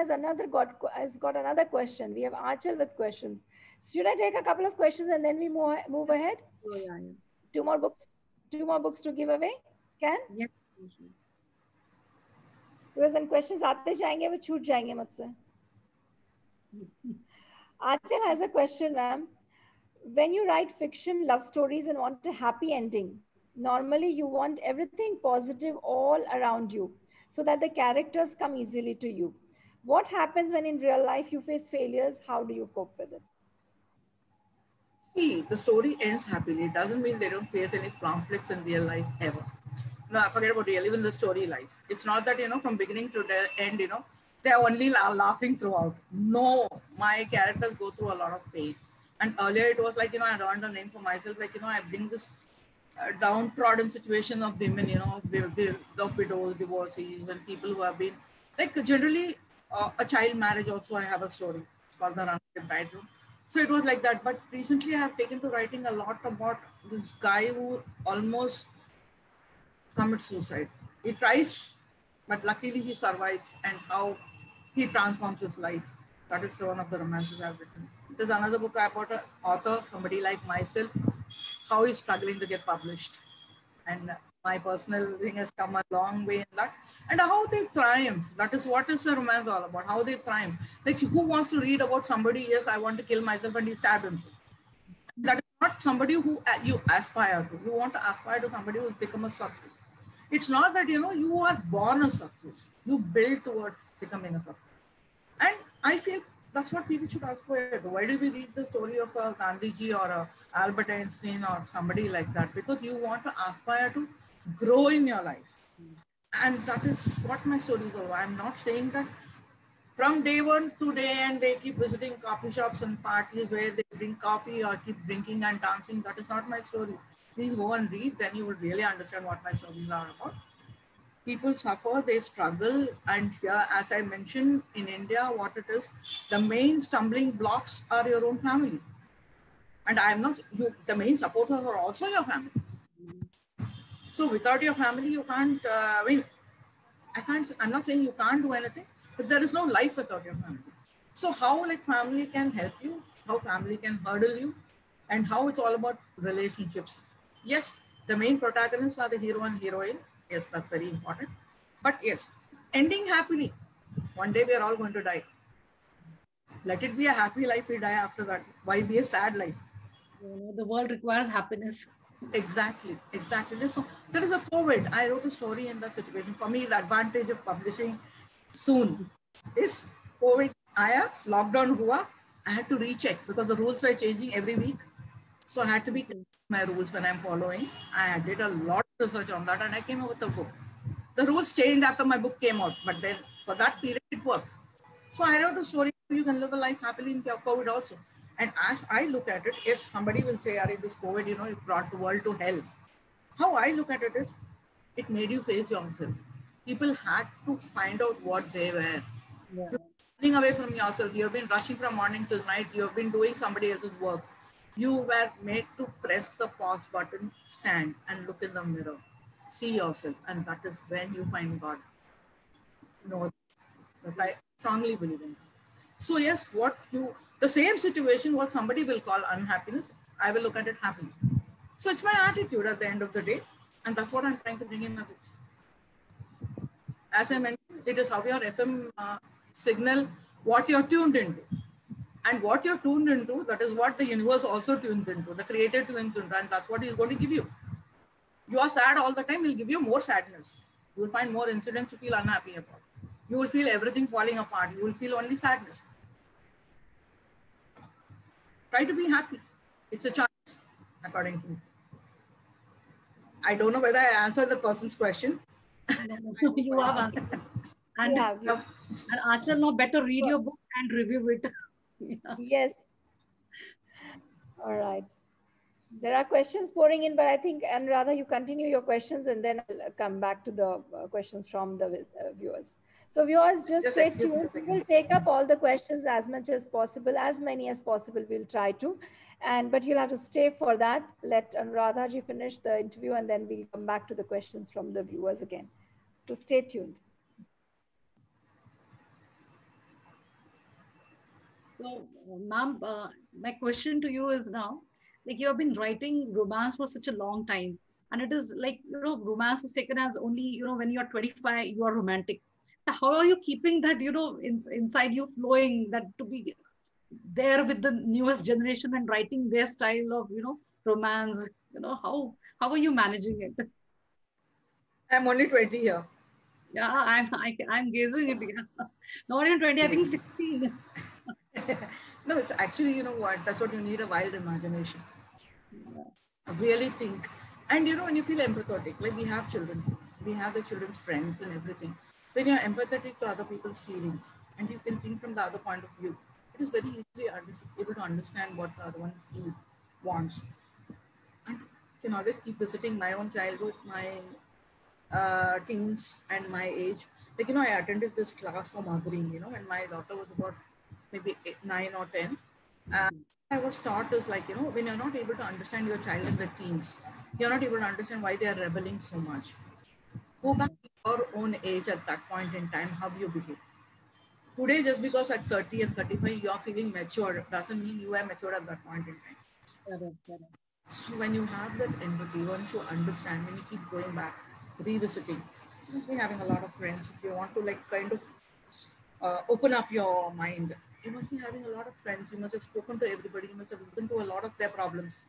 has got another question. We have Achal with questions. Should I take a couple of questions and then we move ahead? Oh, yeah. Two more books. Two more books to give away. Can? Yes. Because then questions आते जाएंगे वो छूट जाएंगे मुझसे. Achal has a question, ma'am. When you write fiction, love stories, and want a happy ending, normally you want everything positive all around you so that the characters come easily to you. What happens when in real life you face failures? How do you cope with it? See, the story ends happily. It doesn't mean they don't face any conflicts in real life ever. No, forget about real, even the story life. It's not that, from beginning to the end, they're only laughing throughout. No, my characters go through a lot of pain. And earlier it was like, I earned a name for myself. Like, I've been this downtrodden situation of women, of widows, divorcees, and people who have been, like, generally a child marriage also, I have a story. It's called The Unfit Bridegroom. So it was like that. But recently I have taken to writing a lot about this guy who almost commits suicide. He tries, but luckily he survives, and how he transforms his life. That is one of the romances I've written. There's another book about an author, somebody like myself, how he's struggling to get published. And my personal thing has come a long way in that. And how they triumph. That is what is a romance all about, how they triumph. Like, who wants to read about somebody, yes, I want to kill myself, and he stabbed himself. That is not somebody who you aspire to. You want to aspire to somebody who's become a success. It's not that, you are born a success. You build towards becoming a success. And I feel that's what people should aspire to. Why do we read the story of a Gandhiji or a Albert Einstein or somebody like that? Because you want to aspire to grow in your life. And that is what my stories are. I'm not saying that from day one to day end, they keep visiting coffee shops and parties where they drink coffee or keep drinking and dancing. That is not my story. Please go and read, then you will really understand what my stories are about. People suffer, they struggle, and here, as I mentioned, in India, what it is, the main stumbling blocks are your own family. And I'm not, the main supporters are also your family. So without your family, you can't, I'm not saying you can't do anything, but there is no life without your family. So how like family can help you, how family can hurdle you, and how it's all about relationships. Yes, the main protagonists are the hero and heroine. Yes, that's very important. But yes, ending happily. One day we are all going to die. Let it be a happy life, we die after that. Why be a sad life? The world requires happiness. Exactly. So there is a COVID. I wrote a story in that situation. For me, the advantage of publishing soon is COVID. Lockdown hua. I had to recheck because the rules were changing every week. So I had to be my rules when I'm following. I did a lot of research on that and I came up with a book. The rules changed after my book came out, but then for that period it worked. So I wrote a story. You can live a life happily in COVID also. And as I look at it, yes, somebody will say, "Are this COVID, it brought the world to hell." How I look at it is, it made you face yourself. People had to find out what they were. Yeah. Running away from yourself. You have been rushing from morning till night. You have been doing somebody else's work. You were made to press the pause button, stand and look in the mirror. See yourself. And that is when you find God. No, I strongly believe in. So yes, the same situation, what somebody will call unhappiness, I will look at it happily. So it's my attitude at the end of the day, and that's what I'm trying to bring in my books. As I mentioned, it is how your FM signal, what you're tuned into. And what you're tuned into, that is what the universe also tunes into, the creator tunes into, and that's what he's going to give you. You are sad all the time, he'll give you more sadness. You will find more incidents to feel unhappy about. You will feel everything falling apart. You will feel only sadness. Try to be happy. It's a choice, according to me. I don't know whether I answered the person's question. No, you have answered. And, and Achal, now better read your book and review it. Yeah. Yes. All right. There are questions pouring in, but I think, and rather you continue your questions and then I'll come back to the questions from the viewers. So viewers, just stay tuned. We will take up all the questions as much as possible, as many as possible we'll try to. But you'll have to stay for that. Let Anuradha ji finish the interview and then we'll come back to the questions from the viewers again. So stay tuned. So, ma'am, my question to you is now, like you have been writing romance for such a long time, and it is like, romance is taken as only, when you're 25 you are romantic. How are you keeping that, inside you flowing, that to be there with the newest generation and writing their style of, romance? How are you managing it? I'm only 20 here. Yeah, I'm gazing at you. Not even 20, I think 16. No, it's actually, you know what? That's what you need, a wild imagination. Really think. And when you feel empathetic, like we have children, we have the children's friends and everything. When you're empathetic to other people's feelings and you can think from the other point of view, it is very easily able to understand what the other one feels, wants. And can always keep visiting my own childhood, my teens, and my age. Like, I attended this class for mothering, when my daughter was about maybe 9 or 10. I was taught is like, when you're not able to understand your child in the teens, you're not able to understand why they are rebelling so much. Go back to your own age at that point in time, how you behave. Today, just because at 30 and 35 you're feeling mature, doesn't mean you are mature at that point in time. Correct, correct. So when you have that empathy, once you understand, when you keep going back, revisiting, you must be having a lot of friends. If you want to like kind of open up your mind, you must be having a lot of friends. You must have spoken to everybody. You must have listened to a lot of their problems.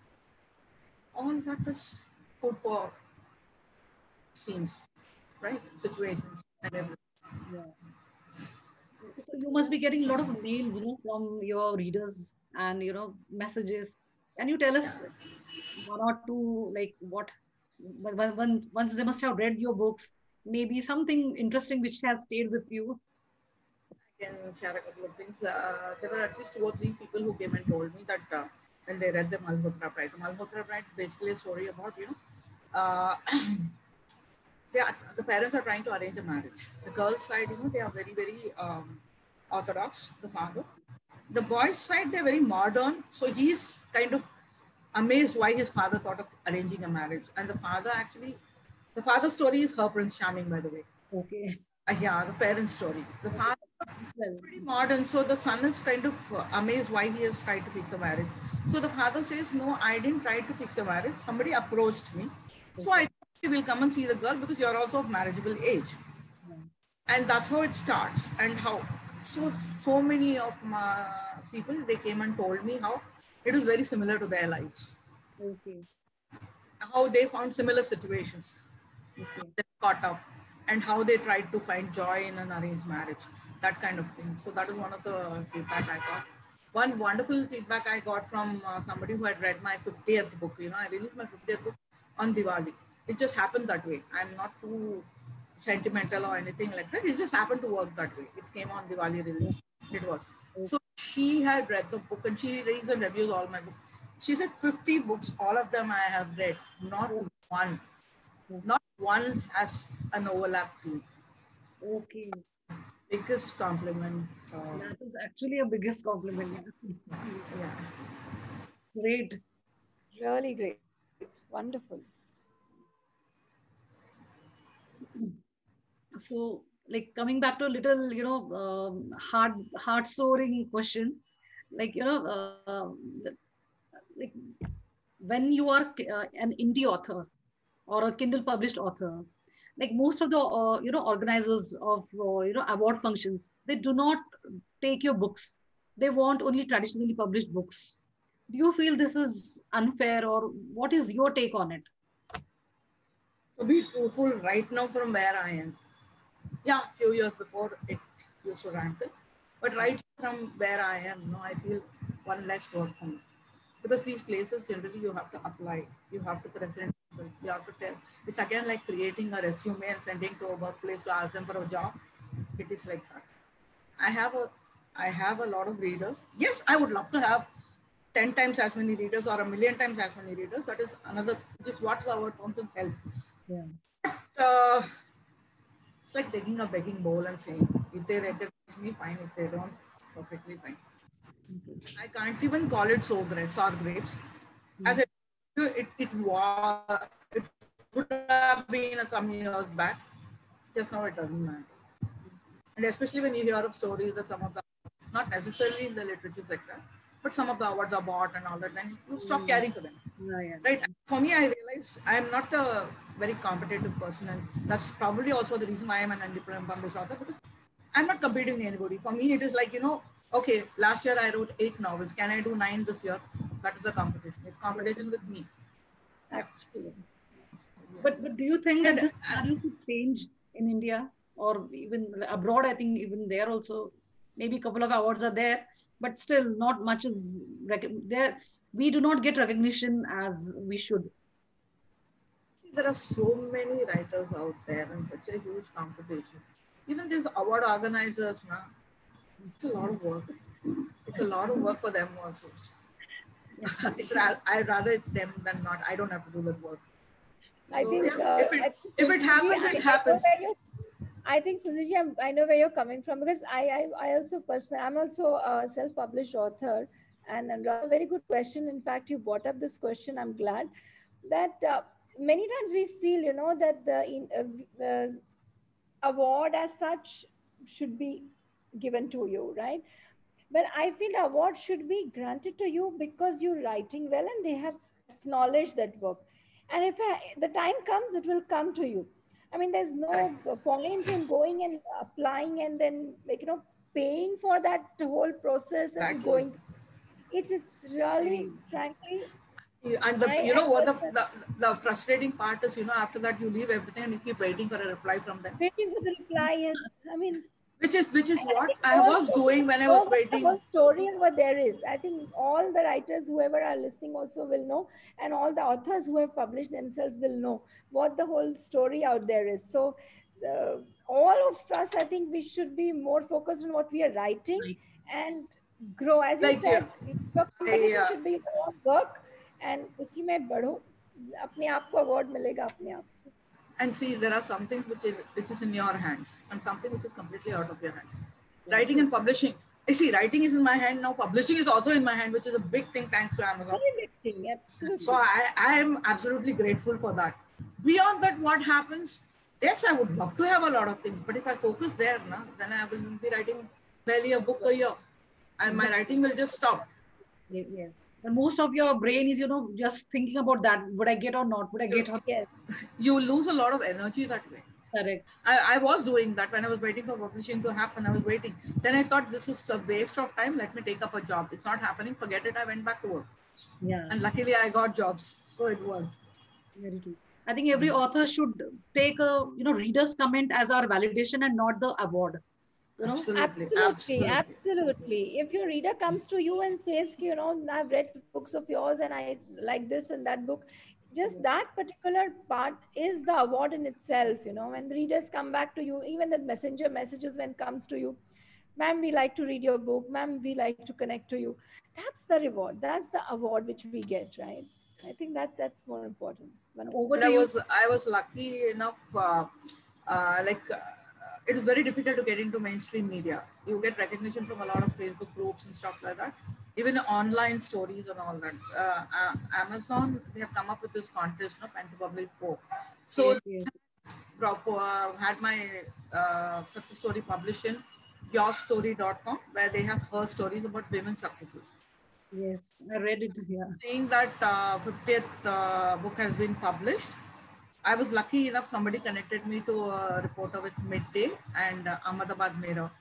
All that is good for scenes, right? Situations and everything. Yeah. So you must be getting a lot of mails, from your readers and, messages. Can you tell us one or two, like what, once they must have read your books, maybe something interesting which has stayed with you? I can share a couple of things. There were at least 2 or 3 people who came and told me that when they read the Malhotra Pride, the Malhotra Pride is basically a story about, the parents are trying to arrange a marriage. The girl's side, they are very, very orthodox, the father. The boy's side, they're very modern. So he's kind of amazed why his father thought of arranging a marriage. And the father's story is her Prince Charming, by the way. Okay. Yeah, the parents' story. The father Well, pretty modern. So the son is kind of amazed why he has tried to fix a marriage. So the father says, "No, I didn't try to fix a marriage. Somebody approached me. So I will come and see the girl because you're also of marriageable age." And that's how it starts. And how so many of my people, they came and told me how it is very similar to their lives, okay. how they found similar situations, Okay. they caught up, and how they tried to find joy in an arranged marriage, that kind of thing. So that is one of the feedback I got. One wonderful feedback I got from somebody who had read my 50th book. I released my 50th book on Diwali. It just happened that way. I'm not too sentimental or anything like that. It just happened to work that way. It came on Diwali release. It was. So she had read the book and she reads and reviews all my books. She said 50 books, all of them I have read, not one. Not one has an overlap theme. Okay. Biggest compliment. That is actually a biggest compliment. Yeah. Yeah. Great. Really great. Wonderful. So, like coming back to a little, heart soaring question, like, like when you are an indie author or a Kindle published author, like most of the, organizers of, award functions, they do not take your books. They want only traditionally published books. Do you feel this is unfair, or what is your take on it? To be truthful, right now from where I am, yeah, a few years before it used to rankle, but right from where I am, I feel one less work for me. Because these places generally you have to apply, you have to present, you have to tell. It's again like creating a resume and sending to a workplace to ask them for a job. It is like that. I have a I have a lot of readers. Yes, I would love to have 10 times as many readers or a million times as many readers. That is another, which is what our functions help. Yeah. Uh, it's like taking a begging bowl and saying, if they recognize me, fine. If they don't, perfectly fine. I can't even call it sour grapes. As it would have been some years back. Just now it doesn't matter. And especially when you hear of stories that some of them, not necessarily in the literature sector, but some of the awards are bought and all that, then you stop caring for them. Yeah. Right. For me, I realized I'm not a very competitive person, and that's probably also the reason why I'm an independent published author, because I'm not competing with anybody. For me, it is like, okay, last year I wrote 8 novels. Can I do 9 this year? That is the competition. It's competition with me. Actually. But do you think that And this model could change in India or even abroad? I think even there also, maybe a couple of awards are there, but still not much is there. We do not get recognition as we should. there are so many writers out there and such a huge competition. Even these award organizers, now, it's a lot of work. It's a lot of work for them also. I'd rather it's them than not. I don't have to do that work. I So, think, yeah, if it happens, it happens. I think, Sundharji, I know where you're coming from, because I also personally, I'm also a self-published author, and a very good question. In fact, you brought up this question. I'm glad that many times we feel, that the award as such should be given to you, right? But I feel the award should be granted to you because you're writing well and they have acknowledged that work. And if the time comes, it will come to you. I mean, there's no point in going and applying and then, paying for that whole process and going. It's really, frankly, And the frustrating part is, after that you leave everything and you keep waiting for a reply from them. waiting for the reply is, I mean, which is what I was doing when I was waiting. What story over there is. I think all the writers, whoever are listening, also will know, and all the authors who have published themselves will know what the whole story out there is. So, all of us, I think, we should be more focused on what we are writing and grow. As you said, your competition should be your work, and उसी में बढ़ो. अपने आप को award मिलेगा अपने आप से. And see, there are some things which is in your hands and something which is completely out of your hands. Writing and publishing. I see, writing is in my hand now. Publishing is also in my hand, which is a big thing thanks to Amazon. Very big thing, absolutely. So I am absolutely grateful for that. Beyond that, what happens? Yes, I would love to have a lot of things, but if I focus there, then I will be writing barely a book a year, and my writing will just stop. Yes. And most of your brain is, just thinking about that. Would I get or not? Would I get or not? Yes. You lose a lot of energy that way. Correct. I was doing that when I was waiting for publishing to happen. I was waiting. Then I thought, this is a waste of time. Let me take up a job. It's not happening. Forget it. I went back to work. Yeah. And luckily I got jobs. So it worked. Very true. I think every author should take a, reader's comment as our validation and not the award. Absolutely. If your reader comes to you and says, I've read books of yours and I like this and that book, just that particular part is the award in itself. When the readers come back to you, even the messenger messages when comes to you, ma'am, we like to read your book, ma'am, we like to connect to you. That's the reward. That's the award which we get, right? I think that's more important. I was lucky enough, it is very difficult to get into mainstream media. You get recognition from a lot of Facebook groups and stuff like that, even online stories and all that. Amazon, they have come up with this contest, Pen to Publish 4. So had my success story published in yourstory.com, where they have her stories about women's successes. Yes, I read it here. Seeing that 50th book has been published, I was lucky enough, somebody connected me to a reporter with Midday and Ahmedabad Mirror.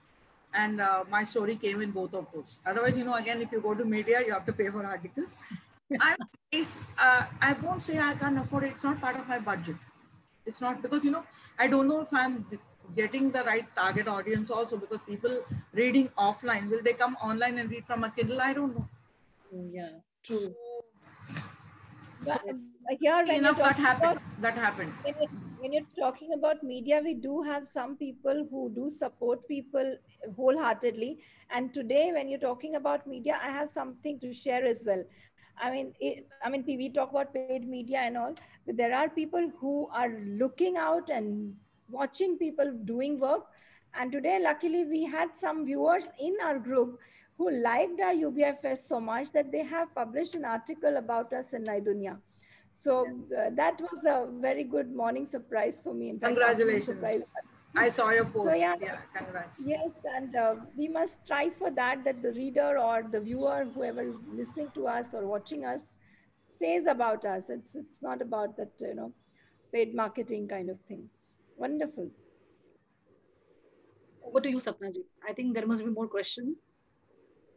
And my story came in both of those. Otherwise, again, if you go to media, you have to pay for articles. I won't say I can't afford it. It's not part of my budget. It's not because, I don't know if I'm getting the right target audience also, because people reading offline, will they come online and read from a Kindle? I don't know. Yeah, true. That happened. When you're talking about media, we do have some people who do support people wholeheartedly. And today, when you're talking about media, I have something to share as well. We talk about paid media and all, but there are people who are looking out and watching people doing work. And today, luckily, we had some viewers in our group who liked our UBFS so much that they have published an article about us in Nai Dunya. So that was a very good morning surprise for me. In fact, congratulations. I saw your post. So yeah, Congrats. yes, and we must strive for that, that the reader or the viewer, whoever is listening to us or watching us, says about us. It's not about that, paid marketing kind of thing. Wonderful. Over to you, Sapna ji. I think there must be more questions.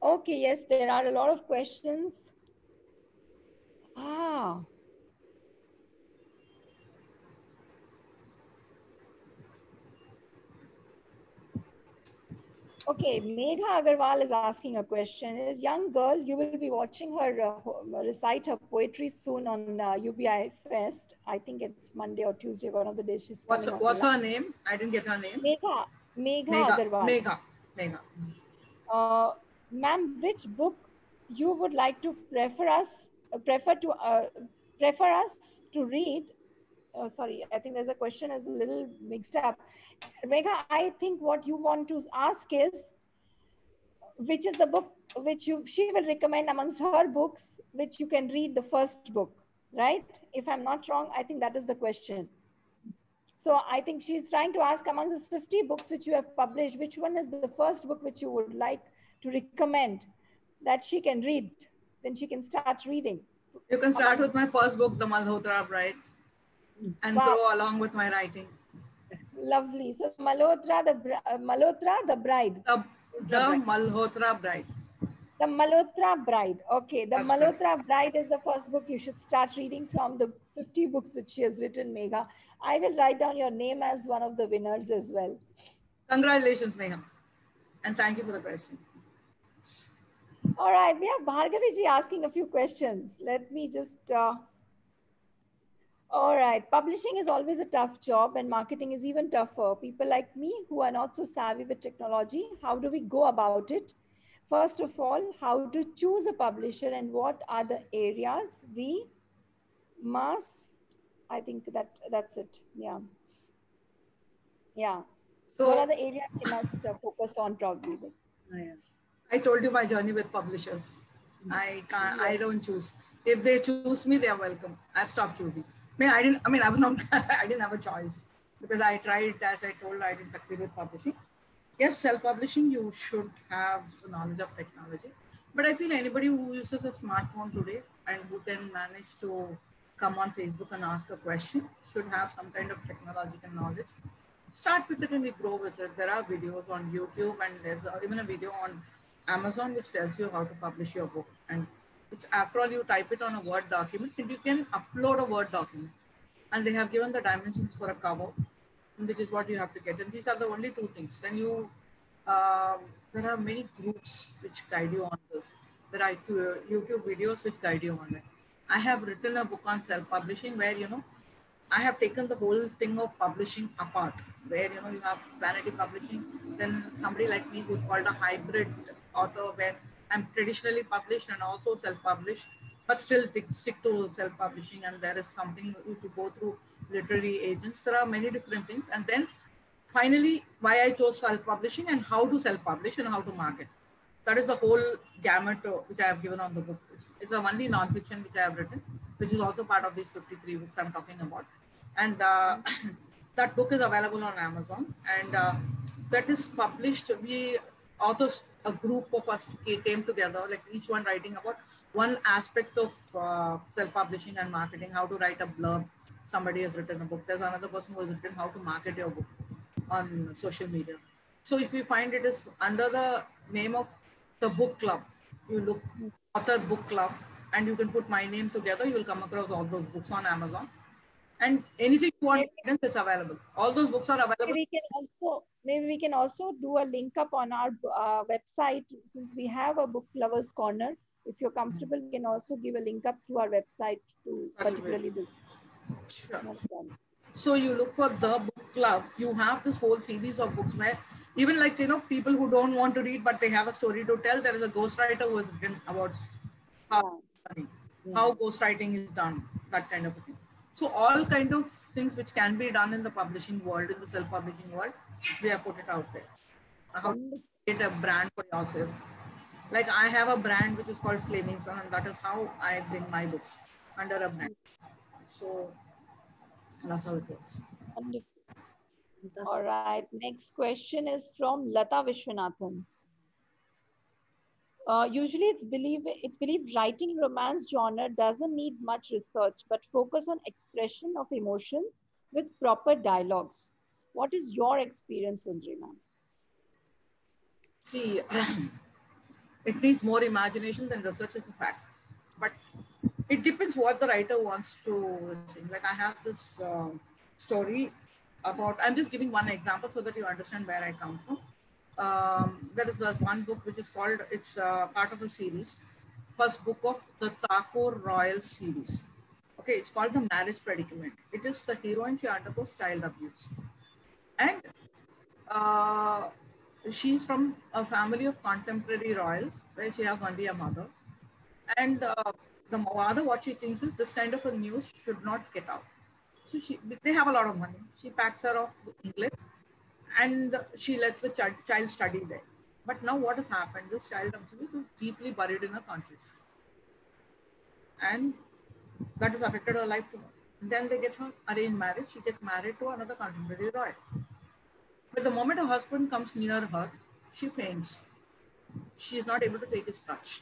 Okay, yes, there are a lot of questions. Ah, okay, Megha Agarwal is asking a question. Is young girl, you will be watching her recite her poetry soon on UBI Fest. I think it's Monday or Tuesday, one of the days she's coming on. What's her name? I didn't get her name. Megha Agarwal. Megha. Uh, Ma'am, which book you would like to prefer us to read? Sorry, I think there's a question is a little mixed up. Megha, I think what you want to ask is, which is the book which she will recommend amongst her books, which you can read the first book, right? If I'm not wrong, I think that is the question. So I think she's trying to ask, amongst these 50 books which you have published, which one is the first book which you would like to recommend that she can read when she can start reading? You can start with my first book, The Malhotra Bride, and grow along with my writing. Lovely. So Malhotra, the bride. The Malhotra Bride. The Malhotra Bride. Okay, the That's Malhotra correct. Bride is the first book you should start reading from the 50 books which she has written, Megha. I will write down your name as one of the winners as well. Congratulations, Megha. And thank you for the question. All right, we have Bhargavi ji asking a few questions. Let me just... All right, publishing is always a tough job and marketing is even tougher. People like me who are not so savvy with technology, how do we go about it? First of all, how to choose a publisher and what are the areas we must... I think that's it. Yeah. Yeah. So, what are the areas we must focus on probably? I told you my journey with publishers. I don't choose. If they choose me, they are welcome. I've stopped choosing. I was not, I didn't have a choice because I tried, as I told, I didn't succeed with publishing. Yes, self-publishing, you should have knowledge of technology. But I feel anybody who uses a smartphone today and who can manage to come on Facebook and ask a question should have some kind of technological knowledge. Start with it and we grow with it. There are videos on YouTube and there's even a video on Amazon which tells you how to publish your book. And it's after all, you type it on a Word document and you can upload a Word document. And they have given the dimensions for a cover, which is what you have to get. And these are the only two things. Then you, there are many groups which guide you on this. There are YouTube videos which guide you on it. I have written a book on self-publishing where, I have taken the whole thing of publishing apart, where, you have vanity publishing, then somebody like me who's called a hybrid author, where I'm traditionally published and also self-published, but still stick to self-publishing. And there is something, if you go through literary agents, there are many different things. And then finally, why I chose self-publishing and how to self-publish and how to market. That is the whole gamut which I have given on the book. It's a only non-fiction which I have written, which is also part of these 53 books I'm talking about. And that book is available on Amazon. And that is published. We authors, a group of us came together, like each one writing about one aspect of self-publishing and marketing, how to write a blurb. Somebody has written a book. There's another person who has written how to market your book on social media. So if you find it is under the name of the book club, you look author book club and you can put my name together, you will come across all those books on Amazon. And anything you want is available. All those books are available. Maybe we can also do a link up on our website, since we have a book lovers corner. If you're comfortable, we can also give a link up through our website to particularly do. Sure. So you look for the book club. You have this whole series of books where even like, people who don't want to read, but they have a story to tell. There is a ghostwriter who has written about how ghostwriting is done, that kind of a thing. So all kind of things which can be done in the publishing world, in the self-publishing world, we have put it out there. How to create a brand for yourself. Like I have a brand which is called Flaming Sun, and that is how I bring my books under a brand. So that's how it works. All Fantastic. right. Next question is from Lata Vishwanathan. Usually, it's believed writing romance genre doesn't need much research, but focus on expression of emotions with proper dialogues. What is your experience, Sundri ma'am? See, it needs more imagination than research is a fact. But it depends what the writer wants to sing. Like I have this story about, I'm just giving one example so that you understand where I come from. There is one book which is called, it's part of a series, first book of the Thakur Royal series. Okay, it's called The Marriage Predicament. It is the heroine, she undergoes child abuse. And uh, she's from a family of contemporary royals where she has only a mother. And the mother, what she thinks is this kind of a news should not get out. So they have a lot of money. She packs her off to England and she lets the child study there. But now what has happened? This child abuse is deeply buried in her conscious. And that has affected her life too. Then they get her arranged marriage. She gets married to another contemporary royal. But the moment her husband comes near her, she faints. She is not able to take his touch.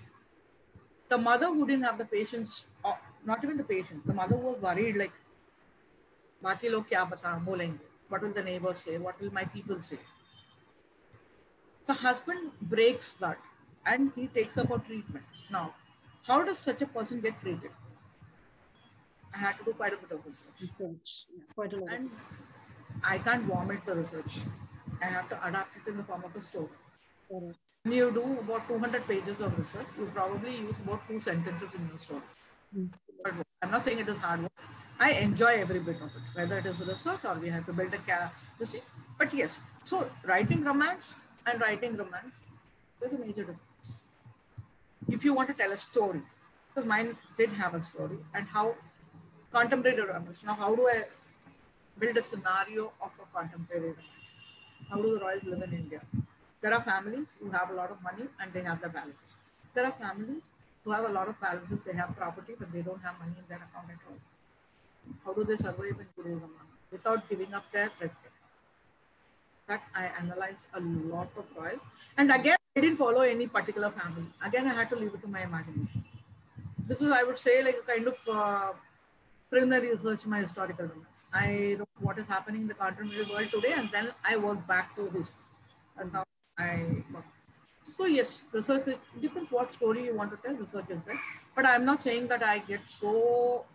The mother who didn't have the patience, or not even the patience, the mother was worried like, "Baki log kya bolenge? What will the neighbors say? What will my people say?" The husband breaks that and he takes her for treatment. Now, how does such a person get treated? I had to do quite a bit of research. Research. Yeah, quite a lot of. And I can't vomit the research. I have to adapt it in the form of a story. Correct. When you do about 200 pages of research, you probably use about 2 sentences in your story. But I'm not saying it is hard work. I enjoy every bit of it, whether it is research or we have to build a you see. But yes, so writing romance and writing romance, there's a major difference. If you want to tell a story, because mine did have a story, and how contemporary romance. Now, how do I build a scenario of a contemporary romance? How do the royals live in India? There are families who have a lot of money and they have their palaces. There are families who have a lot of palaces, they have property, but they don't have money in their account at all. How do they survive in today's Zamana without giving up their respect? That I analyzed a lot of royals. And again, I didn't follow any particular family. Again, I had to leave it to my imagination. This is, I would say, like a kind of preliminary research in my historical romance. I wrote what is happening in the contemporary world today, and then I work back to history. That's how I work. So yes, research, it depends what story you want to tell. Research is there, but I'm not saying that I get so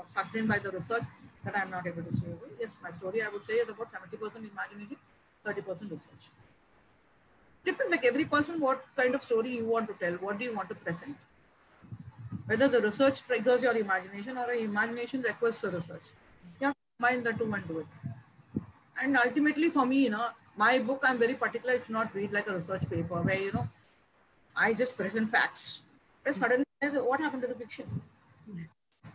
sucked in by the research that I'm not able to say. Yes, my story, I would say, is about 70% imagination, 30% research. Depends, like every person, what kind of story you want to tell, what do you want to present. Whether the research triggers your imagination or imagination requests the research. You have to combine the two and do it. And ultimately, for me, my book, I'm very particular. It should not read like a research paper where, I just present facts. But suddenly, what happened to the fiction?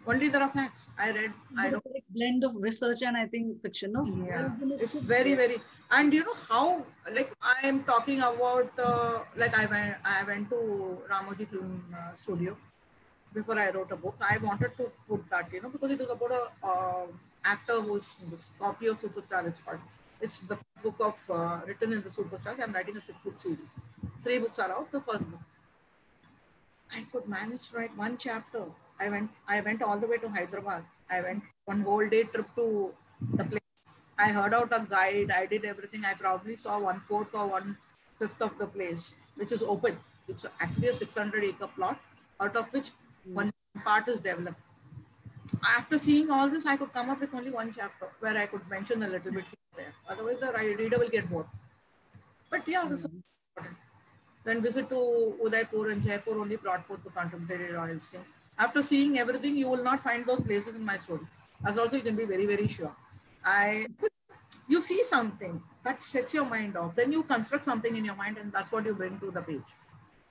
Only there are facts. I read, I don't. Like blend of research and I think fiction, no? Yeah, it's very, very. And you know how, like, I am talking about, like, I went to Ramoji Film Studio before I wrote a book. I wanted to put that, because it is about a actor who's in this copy of Superstar. It's called. It's the book of written in the Superstars. I'm writing a 6-book series. 3 books are out. The first book. I could manage to write one chapter. I went all the way to Hyderabad. I went one whole day trip to the place. I heard out a guide. I did everything. I probably saw 1/4 or 1/5 of the place, which is open. It's actually a 600-acre plot, out of which one part is developed. After seeing all this, I could come up with only one chapter where I could mention a little bit here and there. Otherwise, the reader will get bored. But yeah, this is important. Then visit to Udaipur and Jaipur only brought forth the contemporary royals thing. After seeing everything, you will not find those places in my story. As also, you can be very, very sure. You see something that sets your mind off. Then you construct something in your mind, and that's what you bring to the page.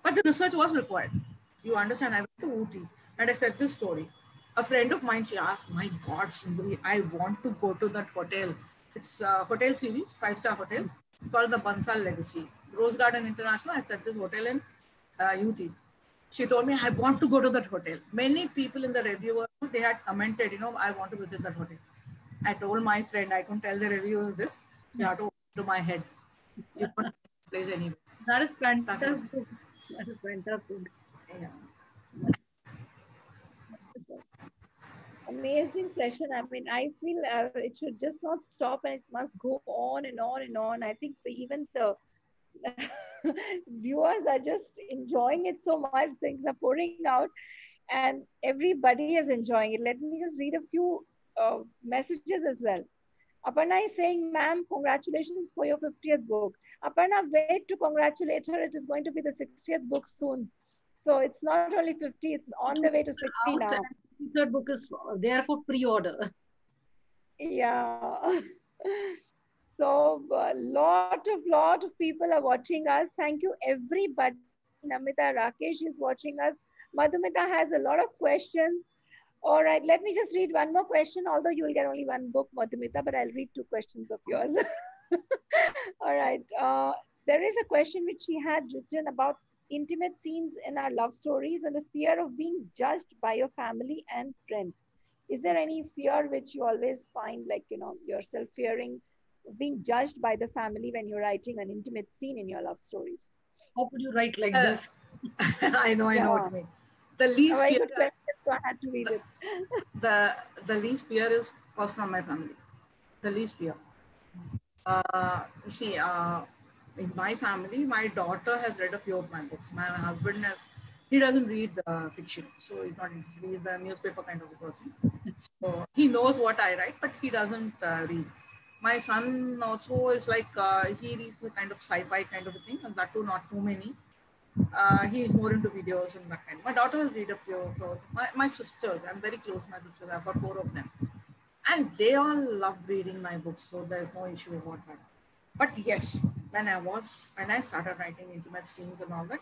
But the research was required. You understand? I went to Ooty and I said this story. A friend of mine, she asked, "My God, Sundari, I want to go to that hotel. It's a hotel series, 5-star hotel. It's called the Bansal Legacy. Rose Garden International." I said this hotel in UT. She told me, "I want to go to that hotel." Many people in the reviewer, they had commented, "I want to visit that hotel." I told my friend, I couldn't tell the review of this. You have to open to my head. You don't place anywhere. That is fantastic. That is fantastic. Yeah. Amazing session. I mean, I feel it should just not stop and it must go on and on and on. I think even the viewers are just enjoying it so much. Things are pouring out and everybody is enjoying it. Let me just read a few messages as well. Aparna is saying, ma'am, congratulations for your 50th book. Aparna, wait to congratulate her. It is going to be the 60th book soon. So it's not only 50, it's on the way to 60 Out, now. and the third book is there for pre-order. Yeah. So a lot of people are watching us. Thank you, everybody. Namita Rakesh is watching us. Madhumita has a lot of questions. All right, let me just read one more question, although you will get only one book, Madhumita, but I'll read two questions of yours. All right. There is a question which she had written about intimate scenes in our love stories and the fear of being judged by your family and friends. Is there any fear which you always find, like, yourself fearing being judged by the family when you're writing an intimate scene in your love stories? How could you write like this? I know what you mean. The A least very fear, good question, so I had to read it. the least fear was from my family. The least fear. See, in my family, my daughter has read a few of my books. My husband he doesn't read fiction, so he's not interested. He's a newspaper kind of a person. So he knows what I write, but he doesn't read. My son also is like, he reads a kind of sci-fi kind of a thing, and that too, not too many. He is more into videos and that kind. My daughter will read a few. My sisters, I'm very close to my sisters. I've got 4 of them. And they all love reading my books, so there's no issue about that. But yes, when I started writing intimate scenes and all that,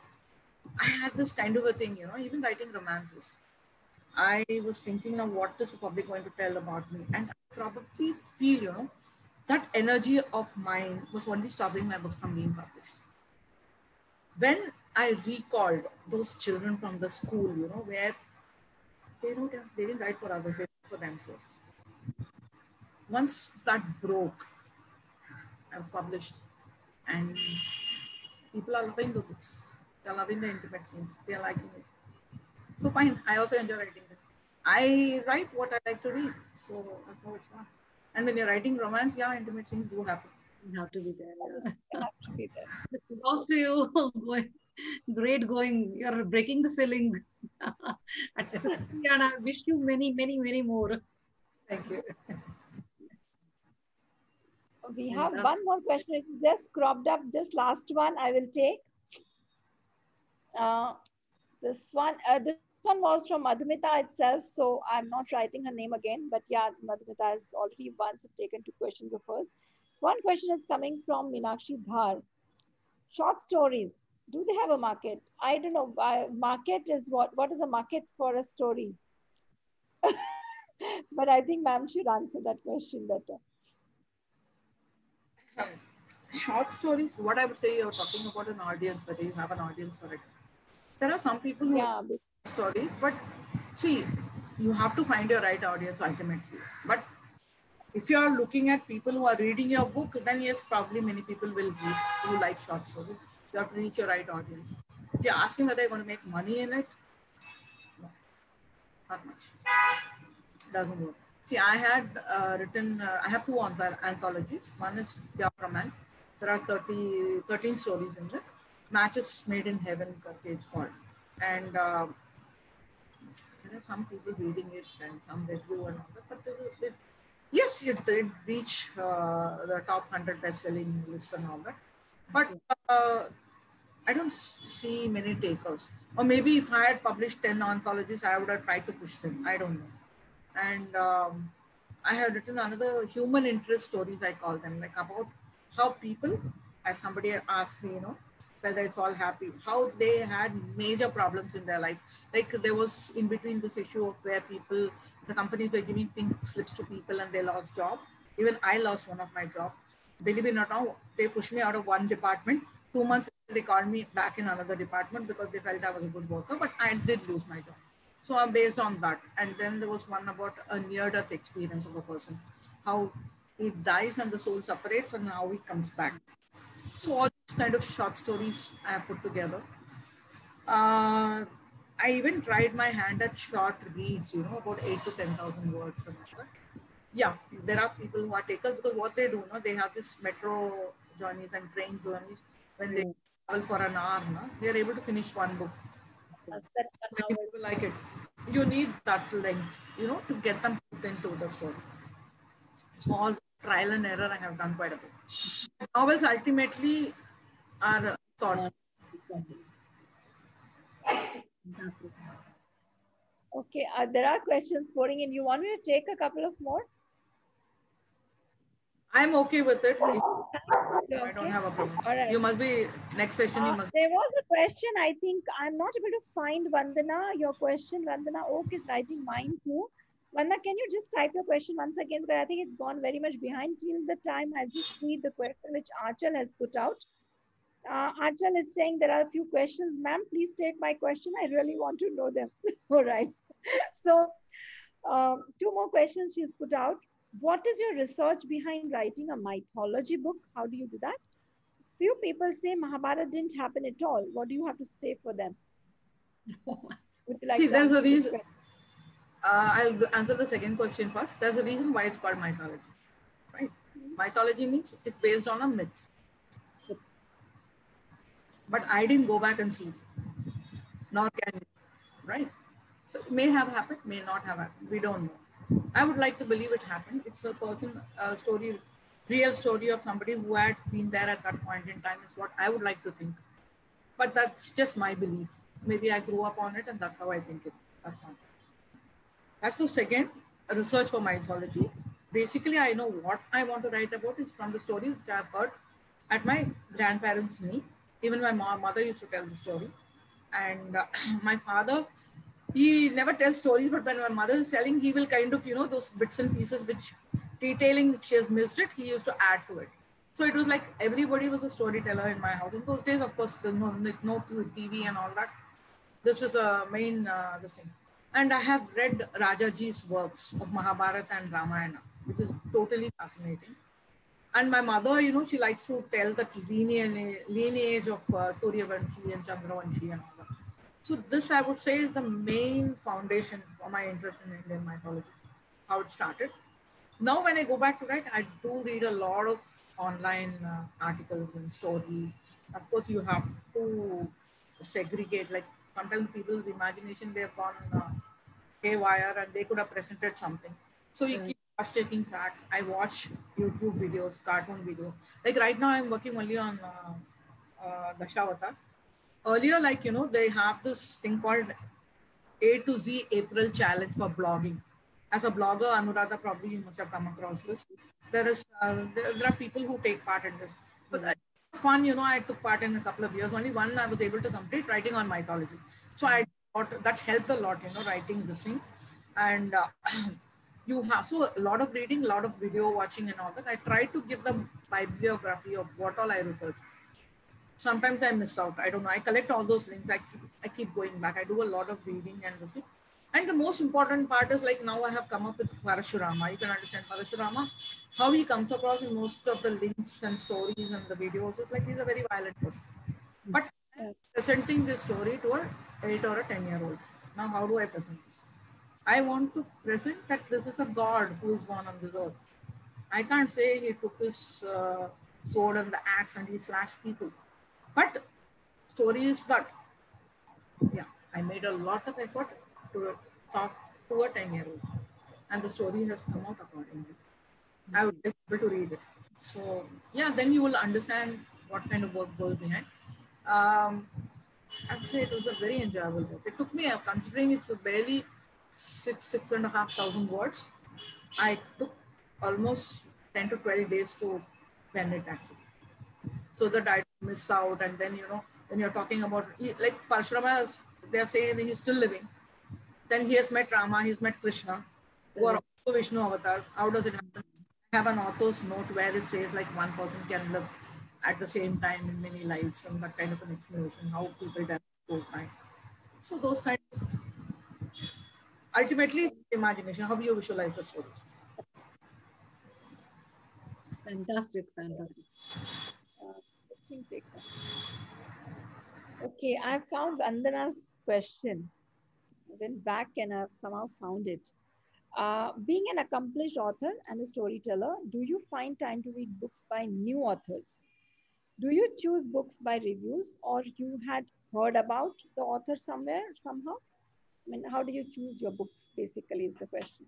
I had this kind of a thing, even writing romances. I was thinking of what is the public going to tell about me. And I probably feel, that energy of mine was only stopping my book from being published. When I recalled those children from the school, where they didn't write for others, they wrote for themselves. Once that broke, I was published, and people are loving the books. They're loving the intimate scenes. They're liking it. So fine. I also enjoy writing them. I write what I like to read. So that's how it's fun. And when you're writing romance, yeah, intimate scenes do happen. You have to be there. Yeah. You have to be there. Kudos to you. Great going. You're breaking the ceiling at 60, and I wish you many, many, many more. Thank you. We have one more question. It just cropped up. This last one I will take. This one was from Madhumita itself, so I'm not writing her name again. But yeah, Madhumita has already once taken 2 questions of hers. One question is coming from Meenakshi Dhar. Short stories, do they have a market? I don't know. Market is what? What is a market for a story? But I think ma'am should answer that question better. Short stories, what I would say, you're talking about an audience, whether you have an audience for it. There are some people who write stories, but see, you have to find your right audience ultimately. But if you are looking at people who are reading your book, then yes, probably many people will read who like short stories. You have to reach your right audience. If you're asking whether you're going to make money in it, no, not much. Doesn't work. See, I had written, I have 2 anthologies. One is Pure Romance. There are 13 stories in there. Matches Made in Heaven, it's called. And there are some people reading it and some review and all that. But yes, it did reach the top 100 best-selling list and all that. But I don't see many takers. Or maybe if I had published 10 anthologies, I would have tried to push them. I don't know. And I have written another human interest stories, I call them, like about how people, as somebody asked me, whether it's all happy, how they had major problems in their life. Like there was in between this issue of where people, the companies were giving pink slips to people and they lost job. Even I lost one of my jobs. Believe it or not, they pushed me out of one department. 2 months later, they called me back in another department because they felt I was a good worker, but I did lose my job. So I'm based on that. And then there was one about a near-death experience of a person, how he dies and the soul separates and how he comes back. So all these kind of short stories I have put together. I even tried my hand at short reads, about 8 to 10,000 words. And all that. Yeah, there are people who are takers because what they do, they have this metro journeys and train journeys. When they travel for an hour, they are able to finish one book. Many people like it. You need that length, to get them put into the story. So all trial and error I have done quite a bit. Novels ultimately are short. Fantastic. Okay, there are questions pouring in. You want me to take a couple of more? I'm okay with it. Okay. I don't have a problem. All right. You must be next session. There was a question. I think I'm not able to find Vandana. Your question, Vandana Oak is writing mine too. Vandana, can you just type your question once again? Because I think it's gone very much behind till the time. I'll just read the question which Achal has put out. Achal is saying there are a few questions. Ma'am, please take my question. I really want to know them. All right. So, two more questions she's put out. What is your research behind writing a mythology book? How do you do that? Few people say Mahabharata didn't happen at all. What do you have to say for them? Would you like See, to there's a answer this reason. question? I'll answer the second question first. There's a reason why it's called mythology, right? Mythology means it's based on a myth. But I didn't go back and see, nor can you, right? So it may have happened, may not have happened. We don't know. I would like to believe it happened. It's a story, real story of somebody who had been there at that point in time is what I would like to think. But that's just my belief. Maybe I grew up on it and that's how I think it. That's fine. As for second, research for mythology. Basically, I know what I want to write about is from the stories which I've heard at my grandparents' knee. Even my mother used to tell the story. And my father, he never tells stories, but when my mother is telling, he will kind of, those bits and pieces which detailing, if she has missed it, he used to add to it. So it was like everybody was a storyteller in my house. In those days, of course, there's no TV and all that. This is a main the thing. And I have read Rajaji's works of Mahabharata and Ramayana, which is totally fascinating. And my mother, she likes to tell the lineage of Suryavanshi and Chandravanshi and all that. So this, I would say, is the main foundation for my interest in Indian mythology, how it started. Now, when I go back to write, I do read a lot of online articles and stories. Of course, you have to segregate, like sometimes people's imagination, they have gone haywire and they could have presented something. So you keep cross-checking facts. I watch YouTube videos, cartoon videos. Like right now, I'm working only on Dashavatar. Earlier, they have this thing called A to Z April Challenge for blogging. As a blogger, Anuradha, probably you must have come across this. There are people who take part in this. But fun, I took part in a couple of years. Only one I was able to complete, writing on mythology. So I thought that helped a lot, writing this thing. And you have so a lot of reading, a lot of video watching and all that. I try to give the bibliography of what all I research. Sometimes I miss out. I don't know. I collect all those links. I keep going back. I do a lot of reading and listening. And the most important part is like now I have come up with Parashurama. You can understand Parashurama, how he comes across in most of the links and stories and the videos. It's like he's a very violent person. But I'm presenting this story to an 8 or a 10-year-old. Now, how do I present this? I want to present that this is a God who is born on this earth. I can't say he took his sword and the axe and he slashed people. But story is that, yeah, I made a lot of effort to talk to a 10-year-old. And the story has come out accordingly. I would be able to read it. So, yeah, then you will understand what kind of work goes behind. I'd say it was a very enjoyable book. It took me, considering it's barely 6,500 words, I took almost 10 to 12 days to pen it actually. So that I don't miss out. And then, when you're talking about, like Parashurama, they're saying he's still living. Then he has met Rama, he's met Krishna, who are also Vishnu avatars. How does it happen? I have an author's note where it says like one person can live at the same time in many lives and that kind of an explanation, how people develop those kinds. So those kind of, ultimately, imagination, how you visualize the story. Fantastic, fantastic. Let me take that. Okay, I found Vandana's question. I went back and I've somehow found it. Being an accomplished author and a storyteller, do you find time to read books by new authors? Do you choose books by reviews or you had heard about the author somewhere, somehow? I mean, how do you choose your books, basically, is the question.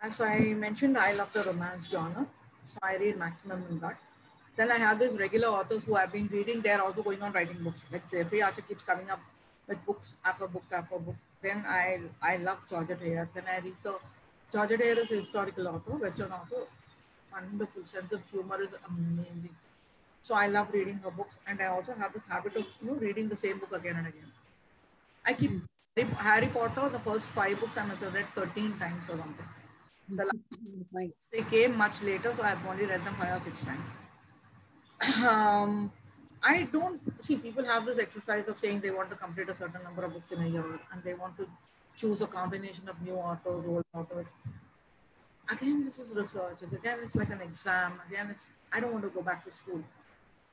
As I mentioned, I love the romance genre, so I read maximum in that. Then I have these regular authors who I've been reading. They're also going on writing books. Like Jeffrey Archer keeps coming up with books after book after book. Then I love Georgette Heyer. Then I read the Georgette Heyer is a historical author, Western author. Wonderful sense of humor is amazing. So I love reading her books, and I also have this habit of reading the same book again and again. I keep Harry Potter, the first 5 books I must have read 13 times or something. The last, they came much later, so I've only read them 5 or 6 times. I don't see people have this exercise of saying they want to complete a certain number of books in a year and they want to choose a combination of new authors, old authors. Again, this is research. Again, it's like an exam. Again, I don't want to go back to school.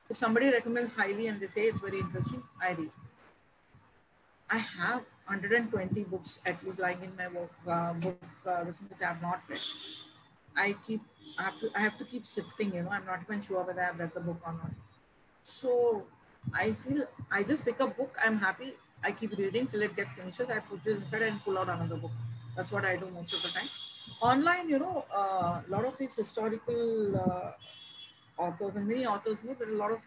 If somebody recommends highly and they say it's very interesting, I read. I have 120 books at least lying in my book which I have not read. I have to keep sifting. I'm not even sure whether I've read the book or not. So I feel I just pick a book. I'm happy. I keep reading till it gets finished. I put it inside and pull out another book. That's what I do most of the time. Online, a lot of these historical authors and many authors, there are a lot of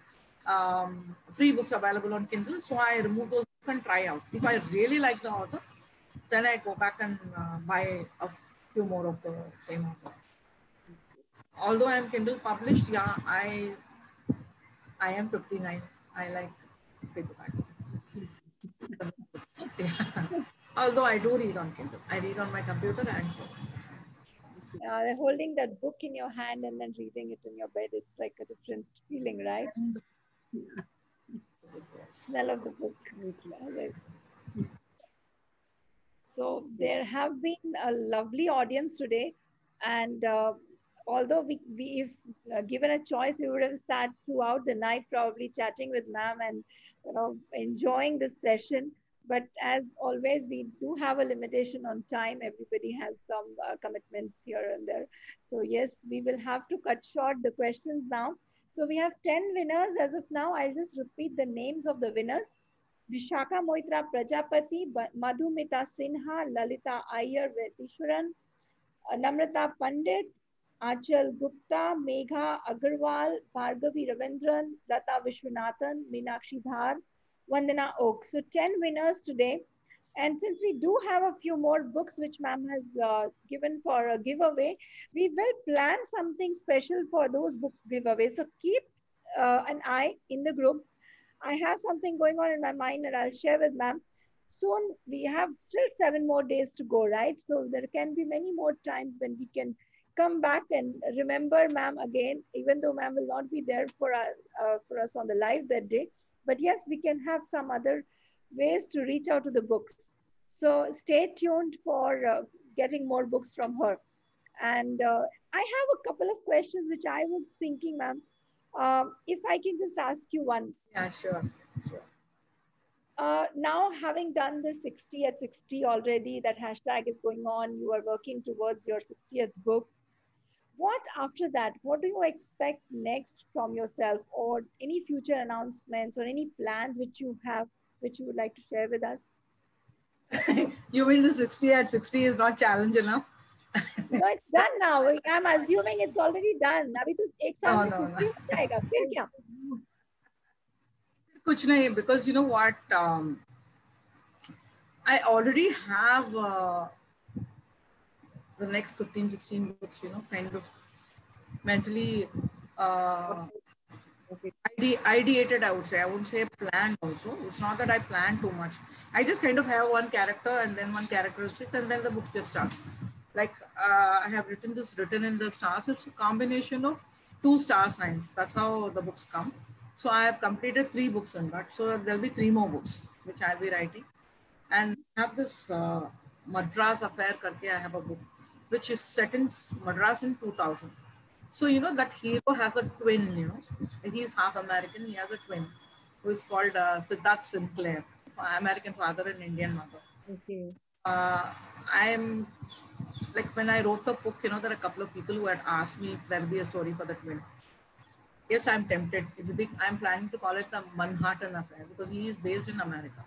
free books available on Kindle. So I remove those and try out. If I really like the author, then I go back and buy a few more of the same author. Although I'm Kindle published, yeah, I am 59. I like paperback. Yeah. Although I do read on Kindle. I read on my computer and phone. Holding that book in your hand and then reading it in your bed, it's like a different feeling, right? Smell of the book. So there have been a lovely audience today, and although if given a choice, we would have sat throughout the night probably chatting with ma'am and enjoying this session. But as always, we do have a limitation on time. Everybody has some commitments here and there. So yes, we will have to cut short the questions now. So we have 10 winners as of now. I'll just repeat the names of the winners. Vishakha Moitra Prajapati, Madhumita Sinha, Lalita Iyer Vetishwaran, Namrata Pandit, Achal Gupta, Megha Agarwal, Bhargavi Ravindran, Lata Vishwanathan, Meenakshi Dhar, Vandana Oak. So 10 winners today. And since we do have a few more books which ma'am has given for a giveaway, we will plan something special for those book giveaways. So keep an eye in the group. I have something going on in my mind and I'll share with ma'am. Soon we have still 7 more days to go, right? So there can be many more times when we can come back and remember ma'am again, even though ma'am will not be there for us on the live that day. But yes, we can have some other ways to reach out to the books. So stay tuned for getting more books from her. And I have a couple of questions which I was thinking, ma'am. If I can just ask you one. Yeah, sure. Now, having done the 60 at 60 already, that hashtag is going on, you are working towards your 60th book. What after that? What do you expect next from yourself, or any future announcements or any plans which you have, which you would like to share with us? You mean the 60 at 60 is not challenge enough? No, it's done now. I'm assuming it's already done. Abhi to ek saal mein 60 ho jayega. Fir kya? Kuch nahi, because you know what? I already have the next 15, 16 books, kind of mentally ideated, I would say. I wouldn't say planned also. It's not that I plan too much. I just kind of have one character and then one characteristic and then the book just starts. Like I have written in the stars. It's a combination of 2 star signs. That's how the books come. So I have completed 3 books in that. So there'll be 3 more books which I'll be writing. And I have this Madras Affair karke, I have a book. which is set in Madras in 2000. So, you know, that hero has a twin, you know, he's half American, he has a twin who is called Siddharth Sinclair, American father and Indian mother. Okay. I'm like, when I wrote the book, you know, there are a couple of people who had asked me if there'll be a story for the twin. Yes, I'm tempted. I'm planning to call it the Manhattan Affair because he is based in America.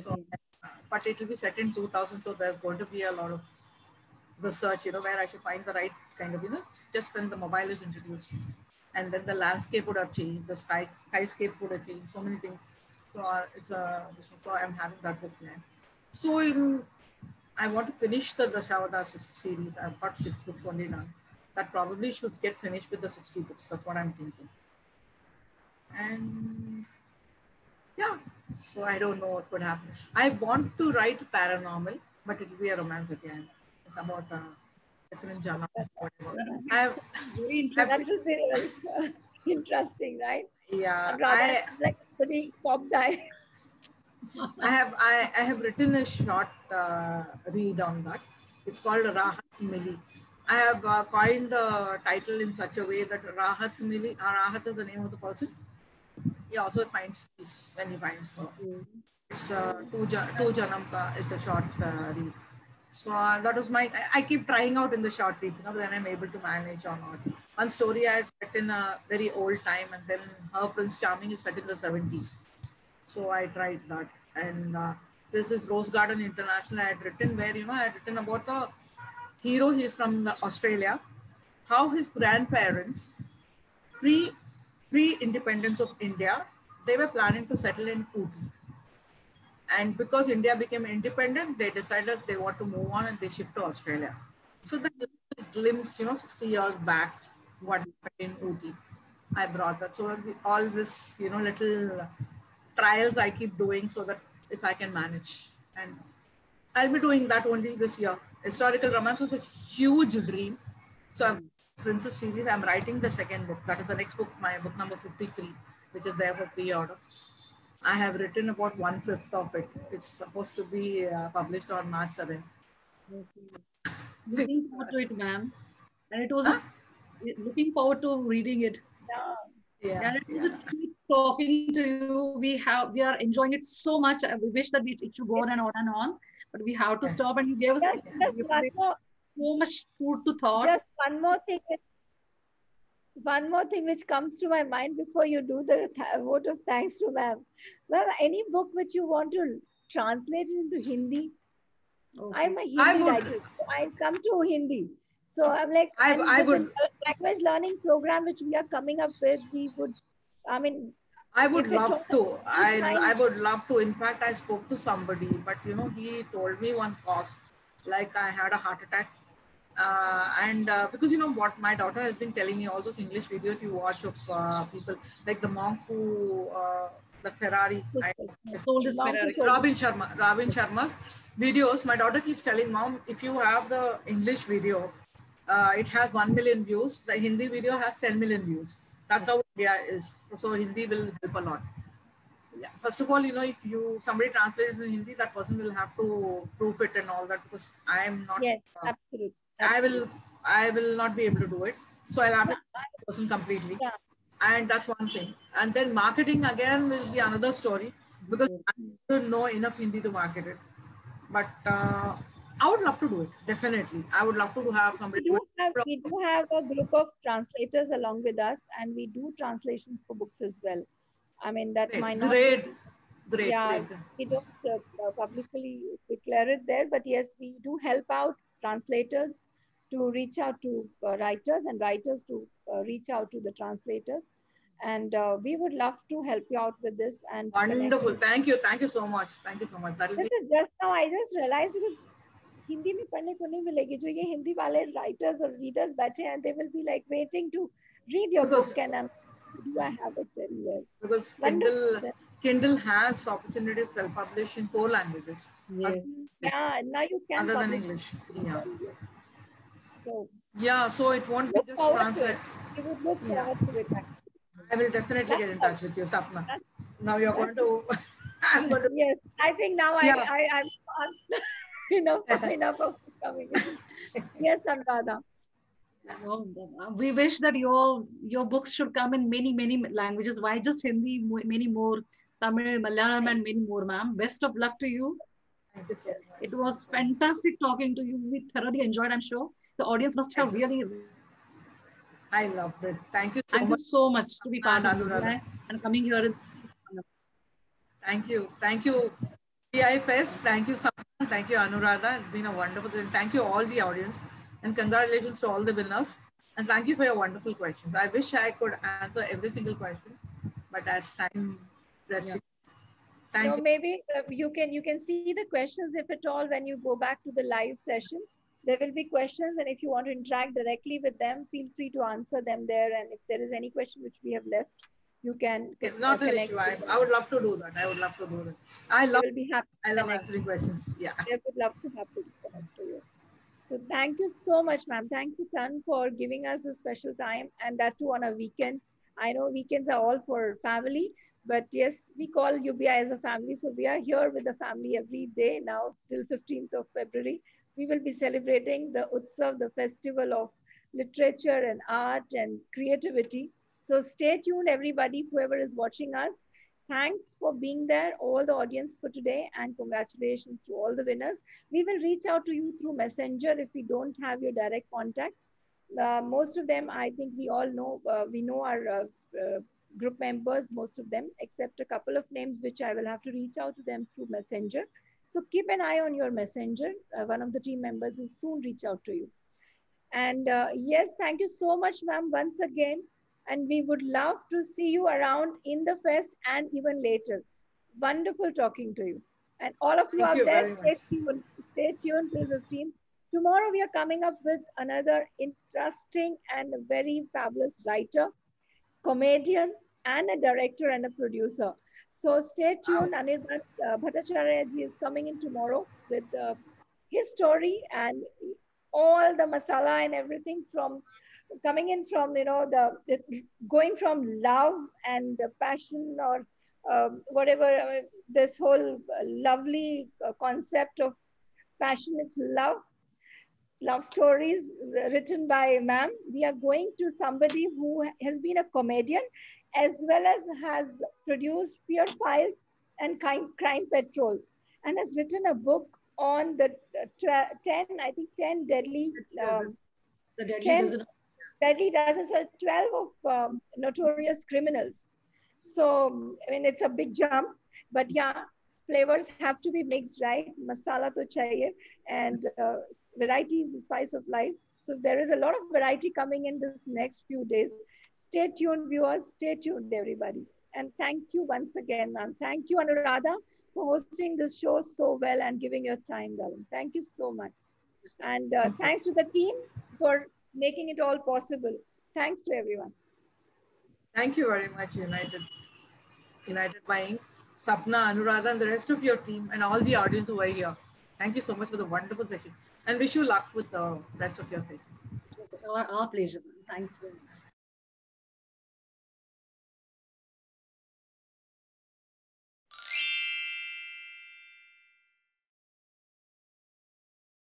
So, Okay. but it will be set in 2000, so there's going to be a lot of research, you know, where I should find the right kind of, you know, just when the mobile is introduced. And then the landscape would have changed, the skyscape would have changed, so many things. So so I'm having that book plan. So I want to finish the Dashavada series. I've got 6 books only done. That probably should get finished with the 60 books. That's what I'm thinking. And yeah, so I don't know what would happen. I want to write paranormal, but it will be a romance again. It's about different genre. Whatever. Very interesting. That will be interesting, right? Yeah, I'd rather like pretty pop guy. I have written a short read on that. It's called Rahat Mili. I have coined the title in such a way that Rahat Mili, Rahat is the name of the person. He also finds peace when he finds her. It's two Janam is a short read. So that was I keep trying out in the short reads, you know, then I'm able to manage or not. One story I set in a very old time, and then her Prince Charming is set in the 70s. So I tried that. And this is Rose Garden International I had written, where, you know, I had written about the hero. He's from Australia, how his grandparents, pre-independence of India, they were planning to settle in Ooty. And because India became independent, they decided they want to move on and they shift to Australia. So the glimpse, you know, 60 years back, what happened in Ooty, I brought that. So all this, you know, little trials I keep doing so that if I can manage. And I'll be doing that only this year. Historical romance was a huge dream. So I've Princess series, I'm writing the second book. That is the next book, my book number 53, which is there for pre-order. I have written about 1/5 of it. It's supposed to be published on March 7th. Looking forward to it, ma'am. And it was looking forward to reading it. Yeah. And it was a treat talking to you. We are enjoying it so much. We wish that it should go on and on and on, but we have to stop. And you gave us so much food to thought. Just one more thing which comes to my mind before you do the vote of thanks to ma'am. Ma'am, any book which you want to translate into Hindi? Okay. I'm a Hindi writer. So I come to Hindi. So I'm like, I would language learning program which we are coming up with. We would, I mean, I would love to. I would love to. In fact, I spoke to somebody, but you know, he told me one cost, like I had a heart attack. Because you know what, my daughter has been telling me all those English videos you watch of people like the monk who the Ferrari, sold his Ferrari. Robin Sharma's videos. My daughter keeps telling mom, if you have the English video, it has 1 million views. The Hindi video has 10 million views. That's how India is. So Hindi will help a lot. Yeah. First of all, you know, if somebody translates in Hindi, that person will have to proof it and all that, because I am not. Yes, absolutely. I will not be able to do it. So I'll have to person completely. Yeah. And that's one thing. And then marketing again will be another story, because I don't know enough Hindi to market it. But I would love to do it. Definitely. I would love to have somebody. We do have a group of translators along with us, and we do translations for books as well. I mean, that might not. Great. Yeah, we don't publicly declare it there, but yes, we do help out translators to reach out to writers, and writers to reach out to the translators. And we would love to help you out with this. And wonderful. Thank you so much. This is just now I just realized, because Hindi में पढ़ने को नहीं मिलेगी, जो ये हिंदी वाले writers or readers बैठे हैं, they will be like waiting to read your book, and do I have it very well? Because Kindle has opportunity to self-publish in 4 languages. Yes. Yeah, now you can other than English. Yeah. So yeah, so it won't be just translate. You would look forward to it. I will definitely get in touch with you, Sapna. Now you're going to. I'm going to. Yes, I think now I'm enough of coming. Yes, Anuradha. No, we wish that your books should come in many languages. Why just Hindi? Many more Tamil, Malayalam, and many more, ma'am. Best of luck to you. Thank you so much. It was fantastic talking to you. We thoroughly enjoyed. I'm sure the audience must have really. I loved it. Thank you so Thank you much. so much to be part of Anuradha. it and coming here. Thank you. Thank you, PI Fest. Thank you, Samantha. Thank you, Anuradha. It's been a wonderful thing. Thank you, all the audience. And congratulations to all the winners. And thank you for your wonderful questions. I wish I could answer every single question, but as time restricts, thank No, you. maybe you can see the questions if at all when you go back to the live session. There will be questions, and if you want to interact directly with them, feel free to answer them there. And if there is any question which we have left, you can Not an connect. issue. I would love to do that. I would love to do that. They will be happy. I love answering questions. Yeah. They would love to connect to you. So thank you so much, ma'am. Thanks a ton for giving us this special time, and that too on a weekend. I know weekends are all for family, but yes, we call UBI as a family. So we are here with the family every day now till 15th of February. We will be celebrating the Utsav, the festival of literature and art and creativity. So stay tuned, everybody, whoever is watching us. Thanks for being there, all the audience for today, and congratulations to all the winners. We will reach out to you through Messenger if we don't have your direct contact. Most of them, I think we all know, we know our group members, most of them, except a couple of names, which I will have to reach out to them through Messenger. So keep an eye on your Messenger. One of the team members will soon reach out to you. And yes, thank you so much, ma'am, once again. And we would love to see you around in the fest and even later. Wonderful talking to you. And all of you out there, stay tuned. Stay tuned till 15th. Tomorrow we are coming up with another interesting and very fabulous writer, comedian, and a director and a producer. So stay tuned. Anirban Bhattacharya ji is coming in tomorrow with his story and all the masala and everything from coming in from the going from love and passion or whatever this whole lovely concept of passionate love stories written by ma'am. We are going to somebody who has been a comedian as well as has produced Pure Files and Crime Patrol and has written a book on the 10 deadly The deadly 10 dozen. deadly dozens, well, 12 of notorious criminals. So, I mean, it's a big jump, but yeah, flavors have to be mixed, right? Masala to chahiye, and variety is the spice of life. So there is a lot of variety coming in this next few days. Stay tuned, viewers. Stay tuned, everybody. And thank you once again, ma'am. Thank you, Anuradha, for hosting this show so well and giving your time, darling. Thank you so much. And thanks to the team for making it all possible. Thanks to everyone. Thank you very much, United Buying, Sapna, Anuradha, and the rest of your team and all the audience who are here. Thank you so much for the wonderful session and wish you luck with the rest of your session. Our pleasure. Thanks very much.